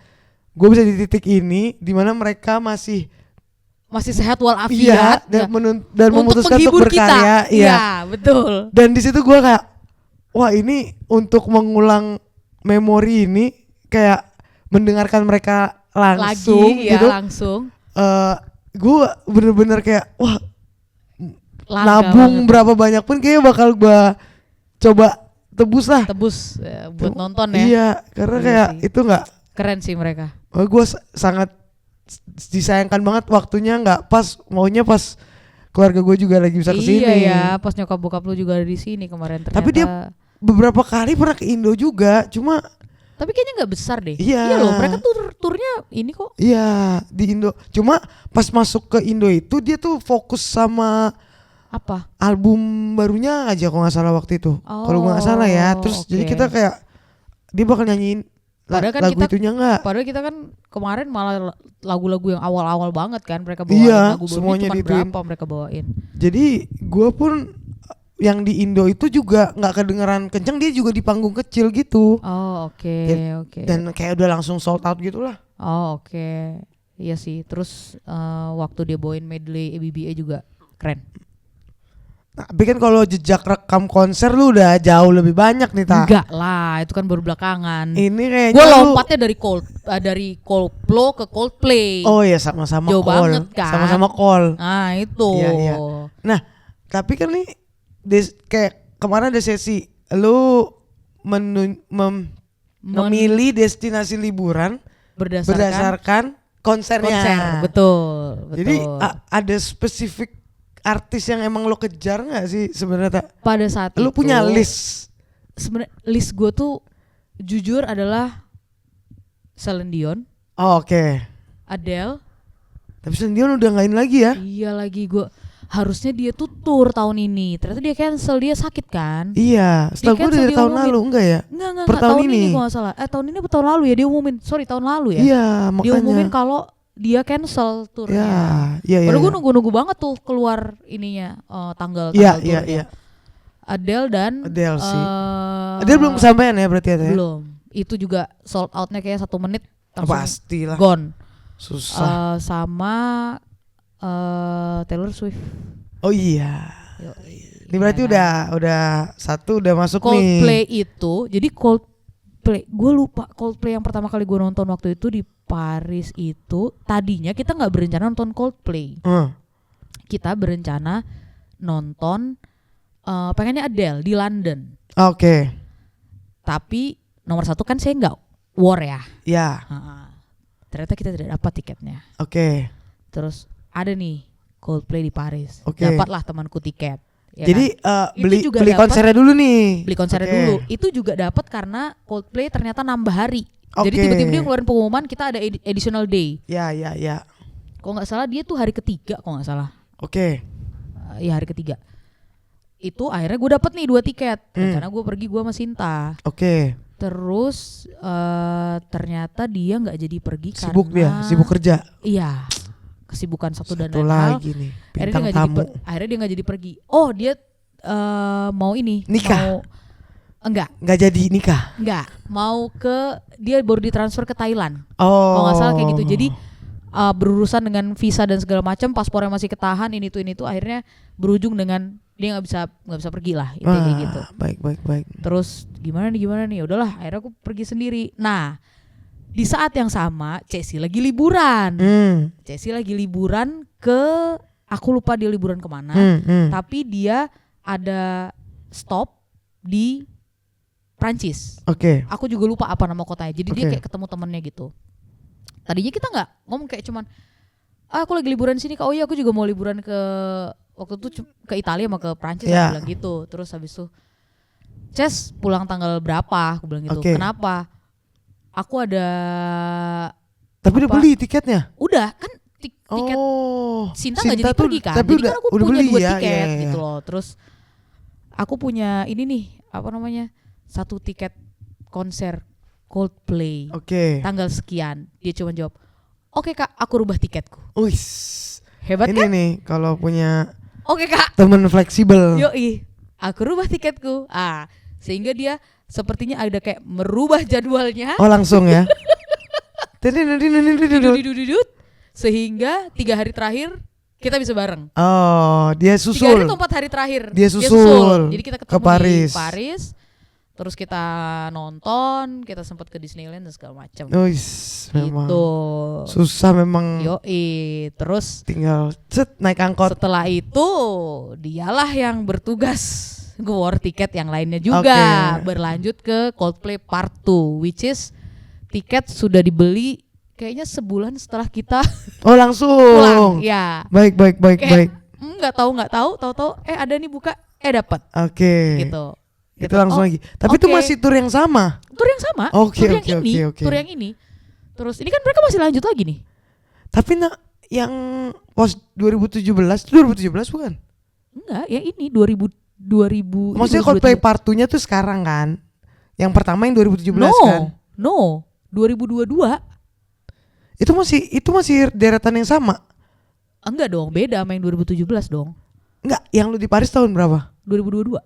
A: gue bisa di titik ini dimana mereka masih
B: masih sehat walafiat.
A: Iya, dan memutuskan untuk berkarya.
B: Kita. Iya, betul.
A: Dan di situ gue kayak, wah ini untuk mengulang memori ini kayak mendengarkan mereka langsung
B: lagi,
A: gitu.
B: Ya, langsung.
A: Gue bener-bener kayak, wah
B: Langka
A: nabung
B: banget.
A: berapa banyak pun kayaknya bakal gue coba tebus lah.
B: Tebus ya, buat nonton ya.
A: Iya, karena
B: Iya
A: kayak
B: sih.
A: itu nggak.
B: Keren sih mereka.
A: Gue sangat disayangkan banget waktunya nggak pas, maunya pas keluarga gue juga lagi bisa kesini.
B: Iya ya, pas nyokap bokap lu juga ada di sini kemarin ternyata.
A: Tapi dia beberapa kali pernah ke Indo juga, cuma
B: tapi kayaknya nggak besar deh.
A: Iya.
B: Loh, mereka turnya ini kok.
A: iya di Indo. Cuma pas masuk ke Indo itu dia tuh fokus sama
B: Apa?
A: album barunya aja kalau nggak salah waktu itu. Kalau gue nggak salah ya. Terus jadi kita kayak dia bakal nyanyiin lagu itunya nggak?
B: Padahal kita kan kemarin malah lagu-lagu yang awal-awal banget kan mereka bawain.
A: Iya,
B: Lagu
A: semuanya
B: cuma
A: dituin.
B: berapa mereka bawain.
A: Jadi gue pun yang di Indo itu juga nggak kedengeran kenceng, dia juga di panggung kecil gitu.
B: Oh oke.
A: Dan kayak udah langsung sold out gitu lah.
B: Oh oke. Iya sih. Terus waktu dia bawain medley ABBA juga keren.
A: Nah, tapi kan kalau jejak rekam konser lu udah jauh lebih banyak nih, Ta.
B: Enggak lah, itu kan baru belakangan.
A: Ini kayaknya
B: gue lompatnya dari Coldplay ke Coldplay.
A: Oh iya, sama-sama
B: jauh
A: Call.
B: banget kan.
A: Sama-sama Call.
B: Nah itu.
A: Iya. Nah, tapi kan nih kayak kemarin ada sesi lu memilih destinasi liburan berdasarkan konsernya.
B: Betul.
A: Jadi ada spesifik artis yang emang lo kejar nggak sih sebenarnya?
B: Pada saat
A: lu
B: itu
A: punya list?
B: Sebenarnya list gue tuh jujur adalah Celine Dion.
A: Oh, oke.
B: Adele.
A: Tapi Celine Dion udah nggak ini lagi ya?
B: Iya lagi, gue harusnya dia tuh tour tahun ini. Ternyata dia cancel, dia sakit kan?
A: Iya. Setahu gue dari tahun lalu enggak ya?
B: Enggak.
A: Per tahun ini
B: gue nggak salah. Tahun ini atau tahun lalu ya dia umumin. Sorry, tahun lalu ya.
A: Iya, makanya.
B: Dia umumin kalau dia cancel turnya.
A: Iya.
B: Padahal gue nunggu banget tuh keluar ininya tanggal
A: turnya. Iya.
B: Adele
A: sih. Adele belum kesampaian ya berarti ya?
B: Belum. Itu juga sold outnya kayak 1 menit langsung
A: pastilah.
B: Gone.
A: Susah.
B: Sama Taylor Swift.
A: Oh iya. Ini berarti udah satu udah masuk
B: Coldplay
A: nih.
B: itu, jadi Coldplay, gue lupa Coldplay yang pertama kali gue nonton waktu itu di Paris itu, tadinya kita nggak berencana nonton Coldplay. Kita berencana nonton pengennya Adele di London.
A: Oke.
B: Tapi nomor 1 kan saya nggak war ya.
A: Iya.
B: Ternyata kita tidak dapat tiketnya.
A: Oke.
B: Terus ada nih Coldplay di Paris.
A: Oke.
B: Dapatlah temanku tiket. Ya
A: jadi
B: kan?
A: beli konsernya dulu nih.
B: Beli konsernya dulu. Itu juga dapat karena Coldplay ternyata nambah hari. Jadi
A: Oke.
B: tiba-tiba dia ngeluarin pengumuman kita ada additional day.
A: Ya.
B: Kalau nggak salah dia tuh hari ketiga kalau nggak salah.
A: Oke.
B: Ya hari ketiga. Itu akhirnya gue dapet nih 2 tiket. Rencana gue pergi gue sama Sinta.
A: Oke.
B: Terus ternyata dia nggak jadi pergi
A: Sibuk
B: karena
A: dia, sibuk kerja.
B: Iya, kesibukan satu dan lain
A: lagi
B: hal.
A: nih,
B: Akhirnya dia nggak jadi pergi. Oh dia mau ini
A: nikah?
B: Enggak
A: jadi nikah?
B: Enggak, mau dia baru ditransfer ke Thailand.
A: Oh.
B: Kalau nggak salah kayak gitu. Jadi berurusan dengan visa dan segala macam, paspornya masih ketahan, ini tuh akhirnya berujung dengan dia nggak bisa pergi lah, intinya kayak gitu.
A: Baik.
B: Terus gimana nih? Udahlah, akhirnya aku pergi sendiri. Nah, di saat yang sama Ceci lagi liburan. Ceci lagi liburan aku lupa dia liburan kemana. Tapi dia ada stop di Prancis.
A: Oke.
B: Aku juga lupa apa nama kotanya. Jadi dia kayak ketemu temennya gitu. Tadinya kita nggak ngomong, kayak cuman aku lagi liburan sini. Oh iya, aku juga mau liburan waktu itu ke Italia sama ke Prancis. Aku bilang gitu. Terus habis itu, Ces pulang tanggal berapa? Aku bilang gitu. Kenapa? Aku ada.
A: Tapi udah beli tiketnya?
B: Udah kan tiket. Sinta nggak jadi pergi kan?
A: Tapi
B: jadi kan aku punya 2 tiket gitu loh. Terus aku punya ini nih, apa namanya, 1 tiket konser Coldplay. Tanggal sekian. Dia cuma jawab, oke kak, aku rubah tiketku. Hebat
A: ini
B: kan?
A: Ini nih kalau punya
B: oke kak,
A: temen fleksibel.
B: Yoi, aku rubah tiketku. Sehingga dia sepertinya ada kayak merubah jadwalnya.
A: Oh langsung ya.
B: Sehingga 3 hari terakhir kita bisa bareng.
A: Oh, dia
B: 3
A: susul.
B: hari atau 4 hari terakhir
A: Dia susul.
B: Jadi kita ketemu
A: ke Paris.
B: di Paris. Terus kita nonton, kita sempat ke Disneyland dan segala macam.
A: Memang
B: Gitu.
A: susah memang.
B: Yoi. Terus
A: Tinggal naik angkot.
B: setelah itu dialah yang bertugas war tiket yang lainnya juga. Berlanjut ke Coldplay Part 2, which is tiket sudah dibeli kayaknya sebulan setelah kita
A: Oh langsung
B: pulang. Ya.
A: Baik.
B: Nggak tahu ada nih buka dapat.
A: Oke.
B: Gitu.
A: Itu langsung lagi. Tapi itu masih tur yang sama.
B: Tur yang sama.
A: Oke.
B: Tur yang ini. Terus ini kan mereka masih lanjut lagi nih.
A: Tapi yang pas 2017 itu 2017 bukan?
B: Enggak, ya ini 2000.
A: Maksudnya Coldplay Part 2-nya tuh sekarang kan? Yang pertama yang 2017 kan?
B: No, 2022.
A: Itu masih deretan yang sama?
B: Enggak dong, beda sama yang 2017 dong.
A: Enggak, yang lu di Paris tahun berapa?
B: 2022.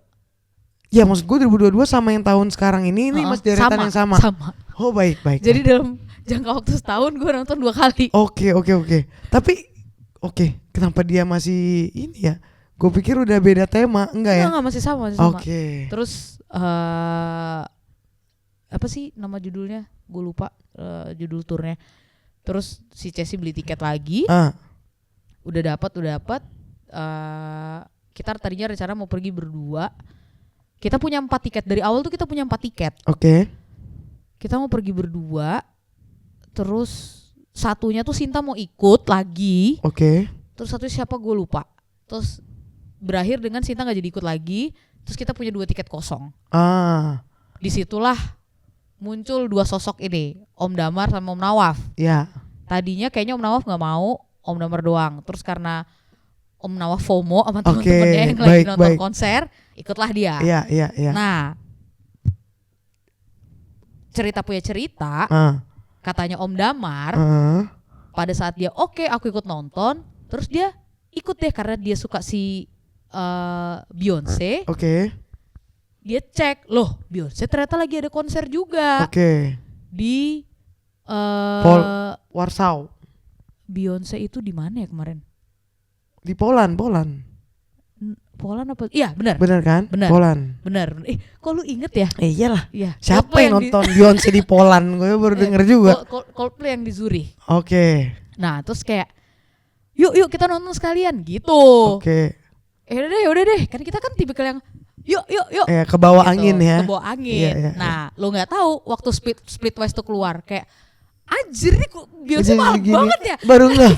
A: Ya maksud gue 2022 sama yang tahun sekarang ini masih deretan yang sama.
B: Sama.
A: Oh baik.
B: Jadi dalam jangka waktu setahun gue nonton 2 kali.
A: Oke. Tapi kenapa dia masih ini ya? Gue pikir udah beda tema, enggak ya?
B: Enggak, masih sama.
A: Oke.
B: Terus apa sih nama judulnya? Gue lupa judul turnya. Terus si Cesi beli tiket lagi. Udah dapat. Kita tadinya rencana mau pergi berdua. Kita punya 4 tiket. Dari awal tuh kita punya 4 tiket.
A: Oke.
B: Kita mau pergi berdua. Terus satunya tuh Sinta mau ikut lagi.
A: Oke.
B: Terus satu siapa gue lupa. Terus berakhir dengan Sinta gak jadi ikut lagi. Terus kita punya 2 tiket kosong. Disitulah muncul 2 sosok ini, Om Damar sama Om Nawaf.
A: Ya.
B: Tadinya kayaknya Om Nawaf gak mau, Om Damar doang. Terus karena Om Nawaf FOMO sama temen-temennya yang lagi nonton konser, ikutlah dia.
A: Iya.
B: Nah, cerita katanya Om Damar, pada saat dia aku ikut nonton, terus dia ikut deh karena dia suka si Beyonce.
A: Oke.
B: Dia cek, loh Beyonce ternyata lagi ada konser juga.
A: Oke.
B: Di
A: Warsaw.
B: Beyonce itu di mana ya kemarin?
A: Di Poland.
B: Poland apa? Iya benar.
A: Benar kan?
B: Benar.
A: Poland.
B: Benar. Kok lu inget ya?
A: Iyalah.
B: Iya.
A: Siapa yang nonton Beyonce di Poland? Gue baru denger juga.
B: Coldplay yang di Zurich.
A: Oke.
B: Nah terus kayak, yuk kita nonton sekalian gitu.
A: Oke.
B: Udah deh. Kan kita kan tipikal yang yuk.
A: Ke bawah
B: gitu,
A: angin ya.
B: Ke bawah angin.
A: Iya.
B: Nah lo nggak tahu waktu Splitwise tuh keluar kayak, anjir nih Beyonce mahal banget ya.
A: Baru nggak?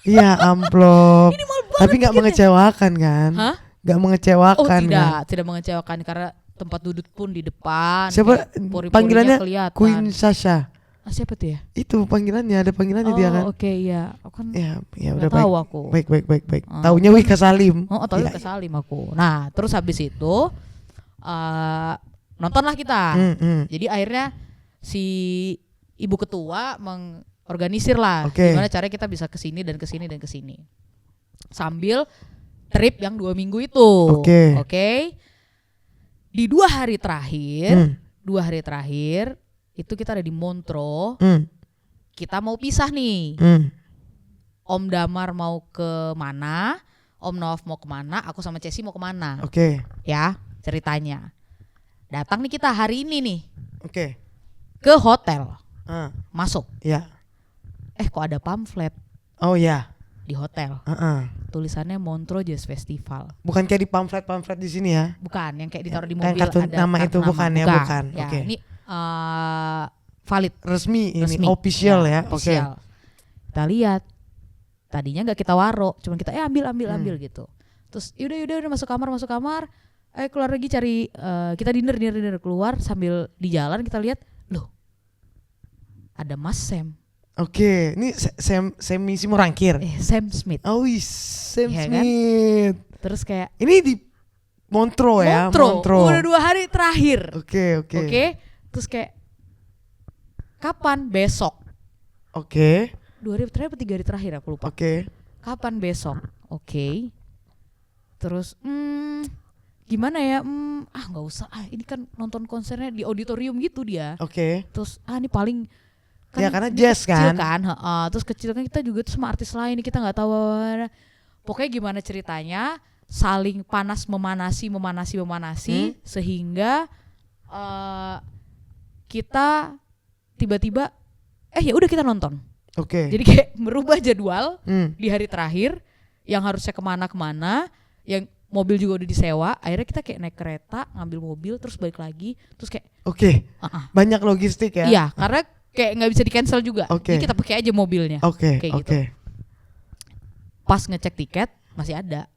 A: Iya amplop. Tapi nggak mengecewakan kan?
B: Hah?
A: Nggak mengecewakan.
B: Tidak mengecewakan karena tempat duduk pun di depan.
A: Siapa panggilannya?
B: Kelihatan.
A: Queen Sasha.
B: Siapa tuh ya?
A: Itu panggilannya, ada panggilannya dia kan?
B: Oke, iya. Aku kan
A: ya udah
B: tahu aku.
A: Baik. Taunya Wika Salim.
B: Tahu Wika Salim aku. Nah, terus habis itu nontonlah kita. Jadi akhirnya si ibu ketua mengorganisir lah gimana caranya kita bisa kesini dan kesini. Sambil trip yang 2 minggu itu. Oke. Di 2 hari terakhir itu kita ada di Montreux. Kita mau pisah nih. Om Damar mau ke mana, Om Nawaf mau kemana, aku sama Cesi mau kemana. Ya ceritanya. Datang nih kita hari ini nih. Ke hotel. Masuk.
A: Ya.
B: Kok ada pamflet.
A: Oh ya.
B: Di hotel. Tulisannya Montreux Jazz Festival.
A: Bukan kayak di pamflet di sini ya?
B: Bukan, yang kayak ditaruh di mobil
A: kartu
B: ada
A: nama itu bukan.
B: Ya,
A: Oke.
B: ini valid,
A: resmi. Official ya. Oke.
B: Kita lihat. Tadinya nggak kita waro, cuman kita ambil gitu. Terus udah masuk kamar. Keluar lagi cari kita dinner keluar sambil di jalan kita lihat, loh. Ada Mas Sam.
A: Oke, ini Sam Misi Morangkir.
B: Sam Smith.
A: Sam
B: ya,
A: Smith.
B: Kan? Terus kayak
A: ini di Montreux ya.
B: Udah 2 hari terakhir.
A: Oke.
B: Terus kayak kapan? Besok.
A: 2
B: hari terakhir atau 3 hari terakhir aku lupa. Kapan besok? Terus gimana ya? Nggak usah. Ini kan nonton konsernya di auditorium gitu dia.
A: Oke.
B: Terus ini paling Kan
A: ya karena jazz
B: kecil
A: kan.
B: Terus kecil kan kita juga tuh sama artis lain kita nggak tahu. Pokoknya gimana ceritanya saling panas memanasi sehingga kita tiba-tiba ya udah kita nonton.
A: Oke.
B: Jadi kayak merubah jadwal di hari terakhir yang harusnya kemana-kemana, yang mobil juga udah disewa, akhirnya kita kayak naik kereta, ngambil mobil, terus balik lagi, terus kayak
A: banyak logistik ya?
B: Iya, karena kayak nggak bisa di cancel juga,
A: jadi
B: kita pakai aja mobilnya. Kayak gitu. Pas ngecek tiket masih ada.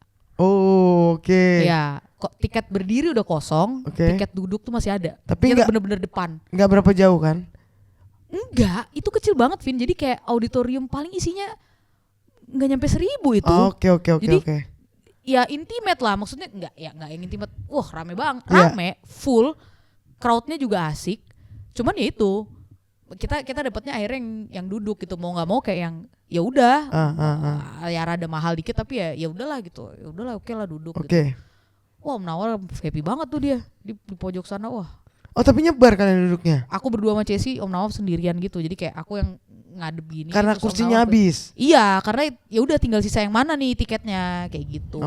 B: Iya, kok tiket berdiri udah kosong, tiket duduk tuh masih ada.
A: Tapi
B: kita bener-bener depan.
A: Nggak berapa jauh kan?
B: Enggak, itu kecil banget Vin. Jadi kayak auditorium paling isinya nggak nyampe 1,000 itu. Jadi ya intimate lah, maksudnya nggak yang intimate. Wah rame banget, full, crowdnya juga asik. Cuman ya itu kita dapatnya akhirnya yang duduk gitu, mau nggak mau kayak yang ya udah ya rada mahal dikit tapi ya udahlah gitu, ya udahlah oke lah duduk. Gitu. Wah Om Nawar happy banget tuh dia di pojok sana. Wah.
A: Oh tapi nyebar kalian duduknya?
B: Aku berdua sama Cesi, Om Nawaf sendirian gitu. Jadi kayak aku yang ngadep gini.
A: Karena kursinya habis?
B: Iya, karena ya udah tinggal sisa yang mana nih tiketnya kayak gitu.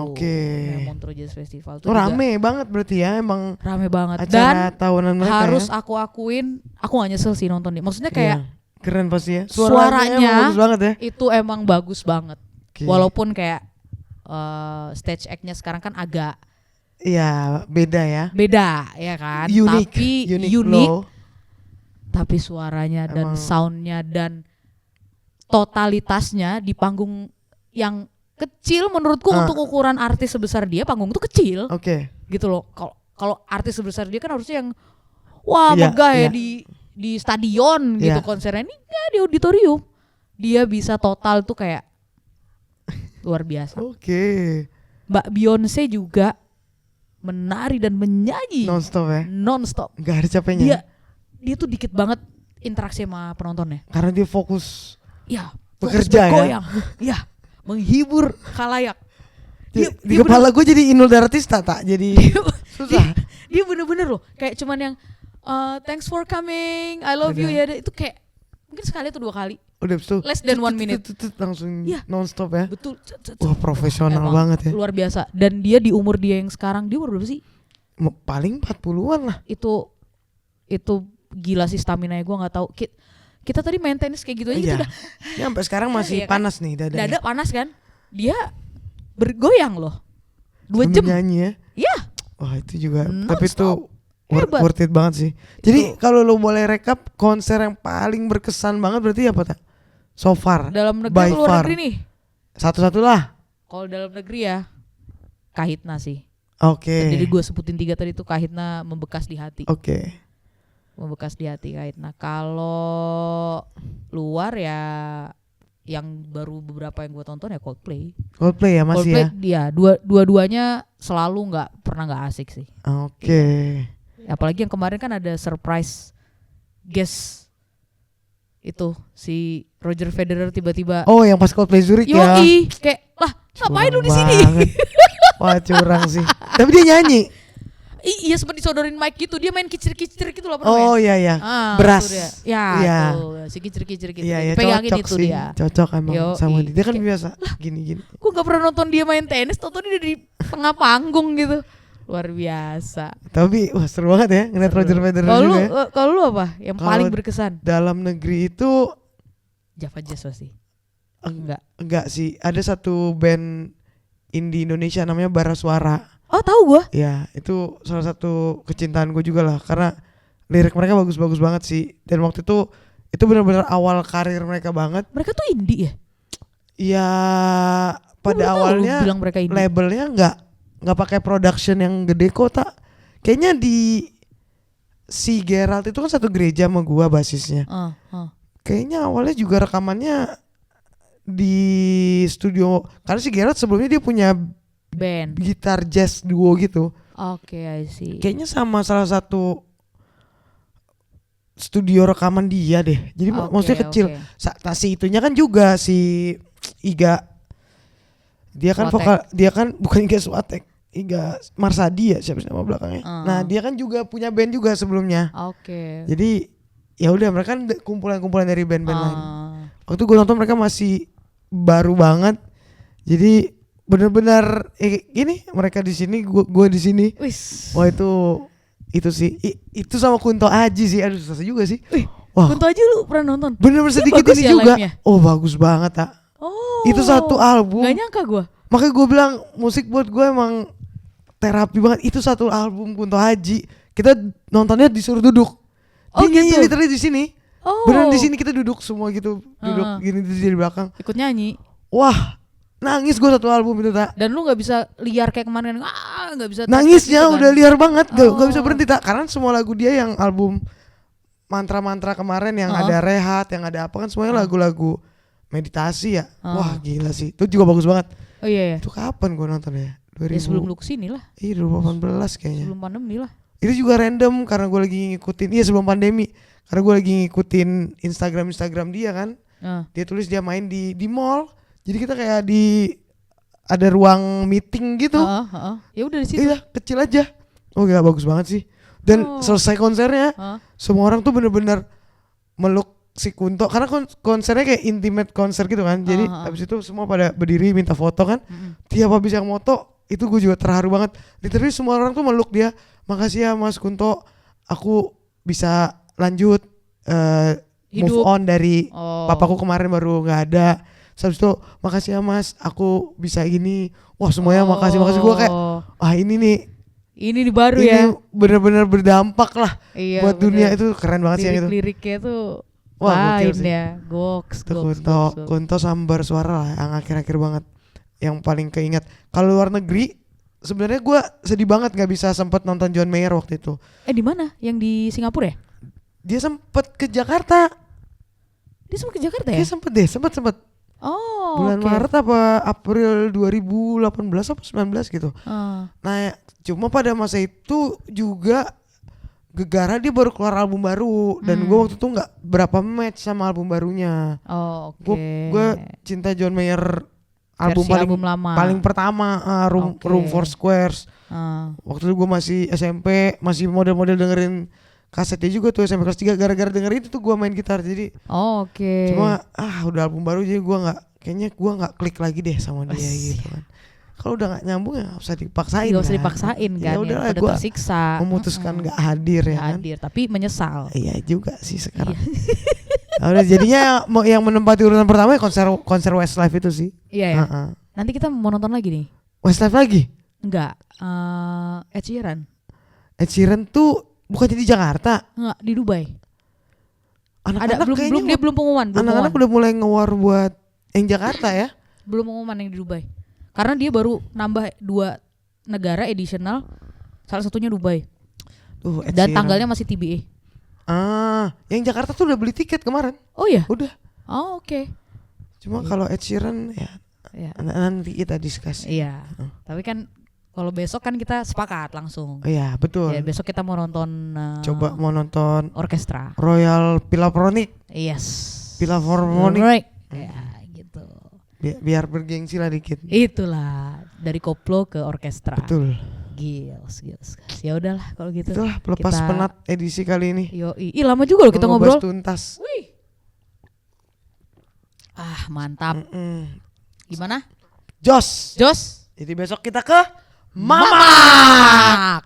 B: Montreux Jazz Festival tuh
A: rame banget berarti ya, emang
B: rame banget.
A: Acara tahunan mereka
B: harus
A: ya?
B: Aku akuin, aku gak nyesel sih nonton dia. Maksudnya kayak
A: keren pasti ya.
B: Suaranya
A: bagus banget ya.
B: Itu emang bagus banget. Walaupun kayak stage act-nya sekarang kan agak
A: beda ya.
B: Beda ya kan.
A: Unik. Tapi
B: suaranya dan soundnya dan totalitasnya di panggung yang kecil menurutku untuk ukuran artis sebesar dia, panggung itu kecil. Gitu loh. Kalau artis sebesar dia kan harusnya yang megah ya di stadion gitu konsernya. Ini enggak, di auditorium. Dia bisa total tuh kayak luar biasa. Mbak Beyonce juga menari dan menyanyi non-stop.
A: Gak ada capeknya.
B: Dia tuh dikit banget interaksi sama penontonnya.
A: Karena dia fokus
B: bekerja ya. Ya, menghibur khalayak.
A: Di kepala gue jadi Inul Daratista tak jadi susah.
B: Dia bener-bener loh kayak cuman yang thanks for coming, I love you ya, itu kayak mungkin sekali atau 2 kali.
A: Udah betul.
B: Less than 1 minute.
A: Langsung non-stop ya.
B: Betul.
A: Wah profesional banget ya.
B: Luar biasa. Dan dia di umur dia yang sekarang, dia umur berapa sih?
A: Paling 40-an lah.
B: Itu gila sih stamina-nya, gue gak tahu. Kita tadi main tenis kayak gitu aja gitu udah.
A: Ya sampai sekarang masih panas nih dadanya.
B: Dada panas kan? Dia bergoyang loh. 2 jam.
A: Nyanyi ya?
B: Iya.
A: Wah itu juga. Tapi itu worth it banget sih. Jadi kalau lo boleh rekap konser yang paling berkesan banget berarti apa tak? So far.
B: Dalam negeri atau luar negeri nih?
A: Satu-satu lah.
B: Kalau dalam negeri ya Kahitna sih.
A: Jadi
B: gue sebutin 3 tadi tuh Kahitna membekas di hati. Membekas di hati Kahitna. Kalau luar ya yang baru beberapa yang gue tonton ya Coldplay ya masih ya. Dua-duanya selalu pernah nggak asik sih. Apalagi yang kemarin kan ada surprise guest itu si Roger Federer tiba-tiba.
A: Yang pas Coldplay Zurich ya.
B: Kayak ngapain lu di sini?
A: Wah curang sih. Tapi dia nyanyi.
B: Iya sempat disodorin mic gitu, dia main kicir-kicir gitu loh.
A: Iya. Beras.
B: Tuh, si kicir-kicir gitu. Pegangin itu
A: sih.
B: dia.
A: Cocok emang sama dia kan biasa gini.
B: Gue gak pernah nonton dia main tenis, tonton dia di tengah panggung gitu. Luar biasa.
A: Tapi seru banget ya ngeliat Roger Federer juga ya.
B: Kalau lu apa yang paling berkesan?
A: Dalam negeri itu
B: Java Jazz pasti.
A: Enggak sih. Ada satu band indie Indonesia namanya Bara Suara.
B: Oh tahu gue.
A: Ya itu salah satu kecintaan gue juga lah, karena lirik mereka bagus-bagus banget sih. Dan waktu itu benar-benar awal karir mereka banget.
B: Mereka tuh indie ya?
A: Iya pada awalnya labelnya nggak pakai production yang gede kok tak. Kayaknya di si Gerald itu kan satu gereja sama gua basisnya. Kayaknya awalnya juga rekamannya di studio, karena si Gerald sebelumnya dia punya
B: band
A: gitar jazz duo gitu.
B: I see.
A: Kayaknya sama salah satu studio rekaman dia deh. Jadi maksudnya kecil. Si itunya kan juga si Iga. Dia kan vokal, dia kan bukan Iga Swatek, Iga Marsadi ya siapa nama belakangnya. Nah dia kan juga punya band juga sebelumnya. Jadi ya udah mereka kan kumpulan dari band-band lain. Waktu gue nonton mereka masih baru banget. Jadi benar-benar ini mereka di sini, gue di sini. Wah itu sih itu sama Kunto Aji sih. Aduh susah juga sih.
B: Wah. Kunto Aji lu pernah nonton?
A: Bener-bener sedikit ini ya juga. Oh bagus banget tak. Itu satu album.
B: Gak nyangka gue.
A: Makanya gue bilang musik buat gue emang terapi banget. Itu satu album Kunto Aji. Kita nontonnya disuruh duduk. Dia nyanyi literally di sini. Beneran di sini kita duduk semua gitu. Duduk gini di belakang.
B: Ikut nyanyi.
A: Wah nangis gue satu album itu tak.
B: Dan lu gak bisa liar kayak kemarin. Gak bisa.
A: Nangisnya gitu, udah liar banget. Gak bisa berhenti tak. Karena semua lagu dia yang album mantra-mantra kemarin yang ada rehat, yang ada apa kan semuanya lagu-lagu meditasi ya. Wah gila sih. Itu juga bagus banget.
B: Oh iya.
A: Itu kapan gue nonton ya? 2000.
B: Ya sebelum lu kesini lah.
A: Iya 2018 kayaknya.
B: Sebelum pandemi lah.
A: Itu juga random karena gue lagi ngikutin. Iya sebelum pandemi. Karena gue lagi ngikutin Instagram dia kan. Dia tulis dia main di mall. Jadi kita kayak ada ruang meeting gitu.
B: Ya udah di situ.
A: Iya kecil aja. Oh gila bagus banget sih. Dan selesai konsernya semua orang tuh bener-bener meluk si Kunto karena konsernya kayak intimate konser gitu kan. Jadi habis itu semua pada berdiri minta foto kan. Tiap habis yang foto itu gue juga terharu banget. Literally semua orang tuh meluk dia. Makasih ya Mas Kunto, aku bisa lanjut move on dari papaku kemarin baru nggak ada. Habis itu makasih ya Mas, aku bisa gini. Wah semuanya makasih gue kayak ini
B: baru ya.
A: Ini benar-benar berdampak lah buat dunia. Itu keren banget sih yang itu.
B: Liriknya tuh
A: lain
B: ya. Goks.
A: Kunto sambar suara lah yang akhir-akhir banget. Yang paling keinget. Kalau luar negeri sebenarnya gue sedih banget nggak bisa sempet nonton John Mayer waktu itu.
B: Di mana? Yang di Singapura ya?
A: Dia sempet ke Jakarta.
B: Dia sempet ke Jakarta ya?
A: Dia sempet. Bulan Maret apa April 2018 apa 19 gitu. Nah cuma pada masa itu juga gegara dia baru keluar album baru. Dan gue waktu itu gak berapa match sama album barunya. Gue cinta John Mayer album paling pertama Room for Squares. Waktu itu gue masih SMP, masih model-model dengerin kasetnya juga tuh SMP kelas 3. Gara-gara dengerin itu tuh gue main gitar. Jadi cuma udah album baru jadi kayaknya gue gak klik lagi deh sama dia gitu kan. Kalau udah gak nyambung ya gak usah dipaksain.
B: Gak usah dipaksain kan ya, udah tersiksa.
A: Memutuskan gak hadir ya kan.
B: Tapi menyesal.
A: Iya juga sih sekarang. Udah jadinya yang menempati urutan pertama ya konser Westlife itu sih. Iya ya.
B: Nanti kita mau nonton lagi nih.
A: Westlife lagi?
B: Enggak. Ed Sheeran.
A: Ed Sheeran tuh bukannya di Jakarta?
B: Enggak, di Dubai.
A: Anak-anak
B: belum pengumuman.
A: Anak-anak udah mulai ngewar buat yang Jakarta ya?
B: Belum pengumuman yang di Dubai. Karena dia baru nambah 2 negara additional. Salah satunya Dubai. Dan tanggalnya masih TBA.
A: Yang Jakarta tuh udah beli tiket kemarin.
B: Oh iya?
A: Udah.
B: Oke.
A: Cuma kalau Ed Sheeran ya nanti kita diskusi.
B: Iya. Tapi kan kalau besok kan kita sepakat langsung.
A: Iya betul.
B: Ya, besok kita mau nonton.
A: Coba mau nonton
B: orkestra.
A: Royal Philharmonic.
B: Yes.
A: Philharmonic.
B: Ya gitu.
A: Biar bergengsi lah dikit.
B: Itulah dari koplo ke orkestra.
A: Betul.
B: Gils. Ya udahlah kalau gitu.
A: Itulah pelepas penat edisi kali ini.
B: Ih lama juga loh kita ngobrol.
A: Tuntas.
B: Wih. Mantap. Gimana?
A: Jos. Jadi besok kita ke Mamak.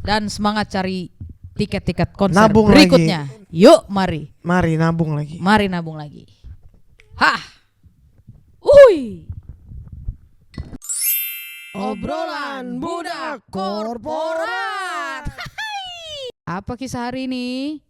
B: Dan semangat cari tiket-tiket konser
A: nabung
B: berikutnya.
A: Lagi.
B: Yuk mari
A: nabung lagi.
B: Uy.
A: Obrolan budak korporat.
B: Apa kisah hari ini?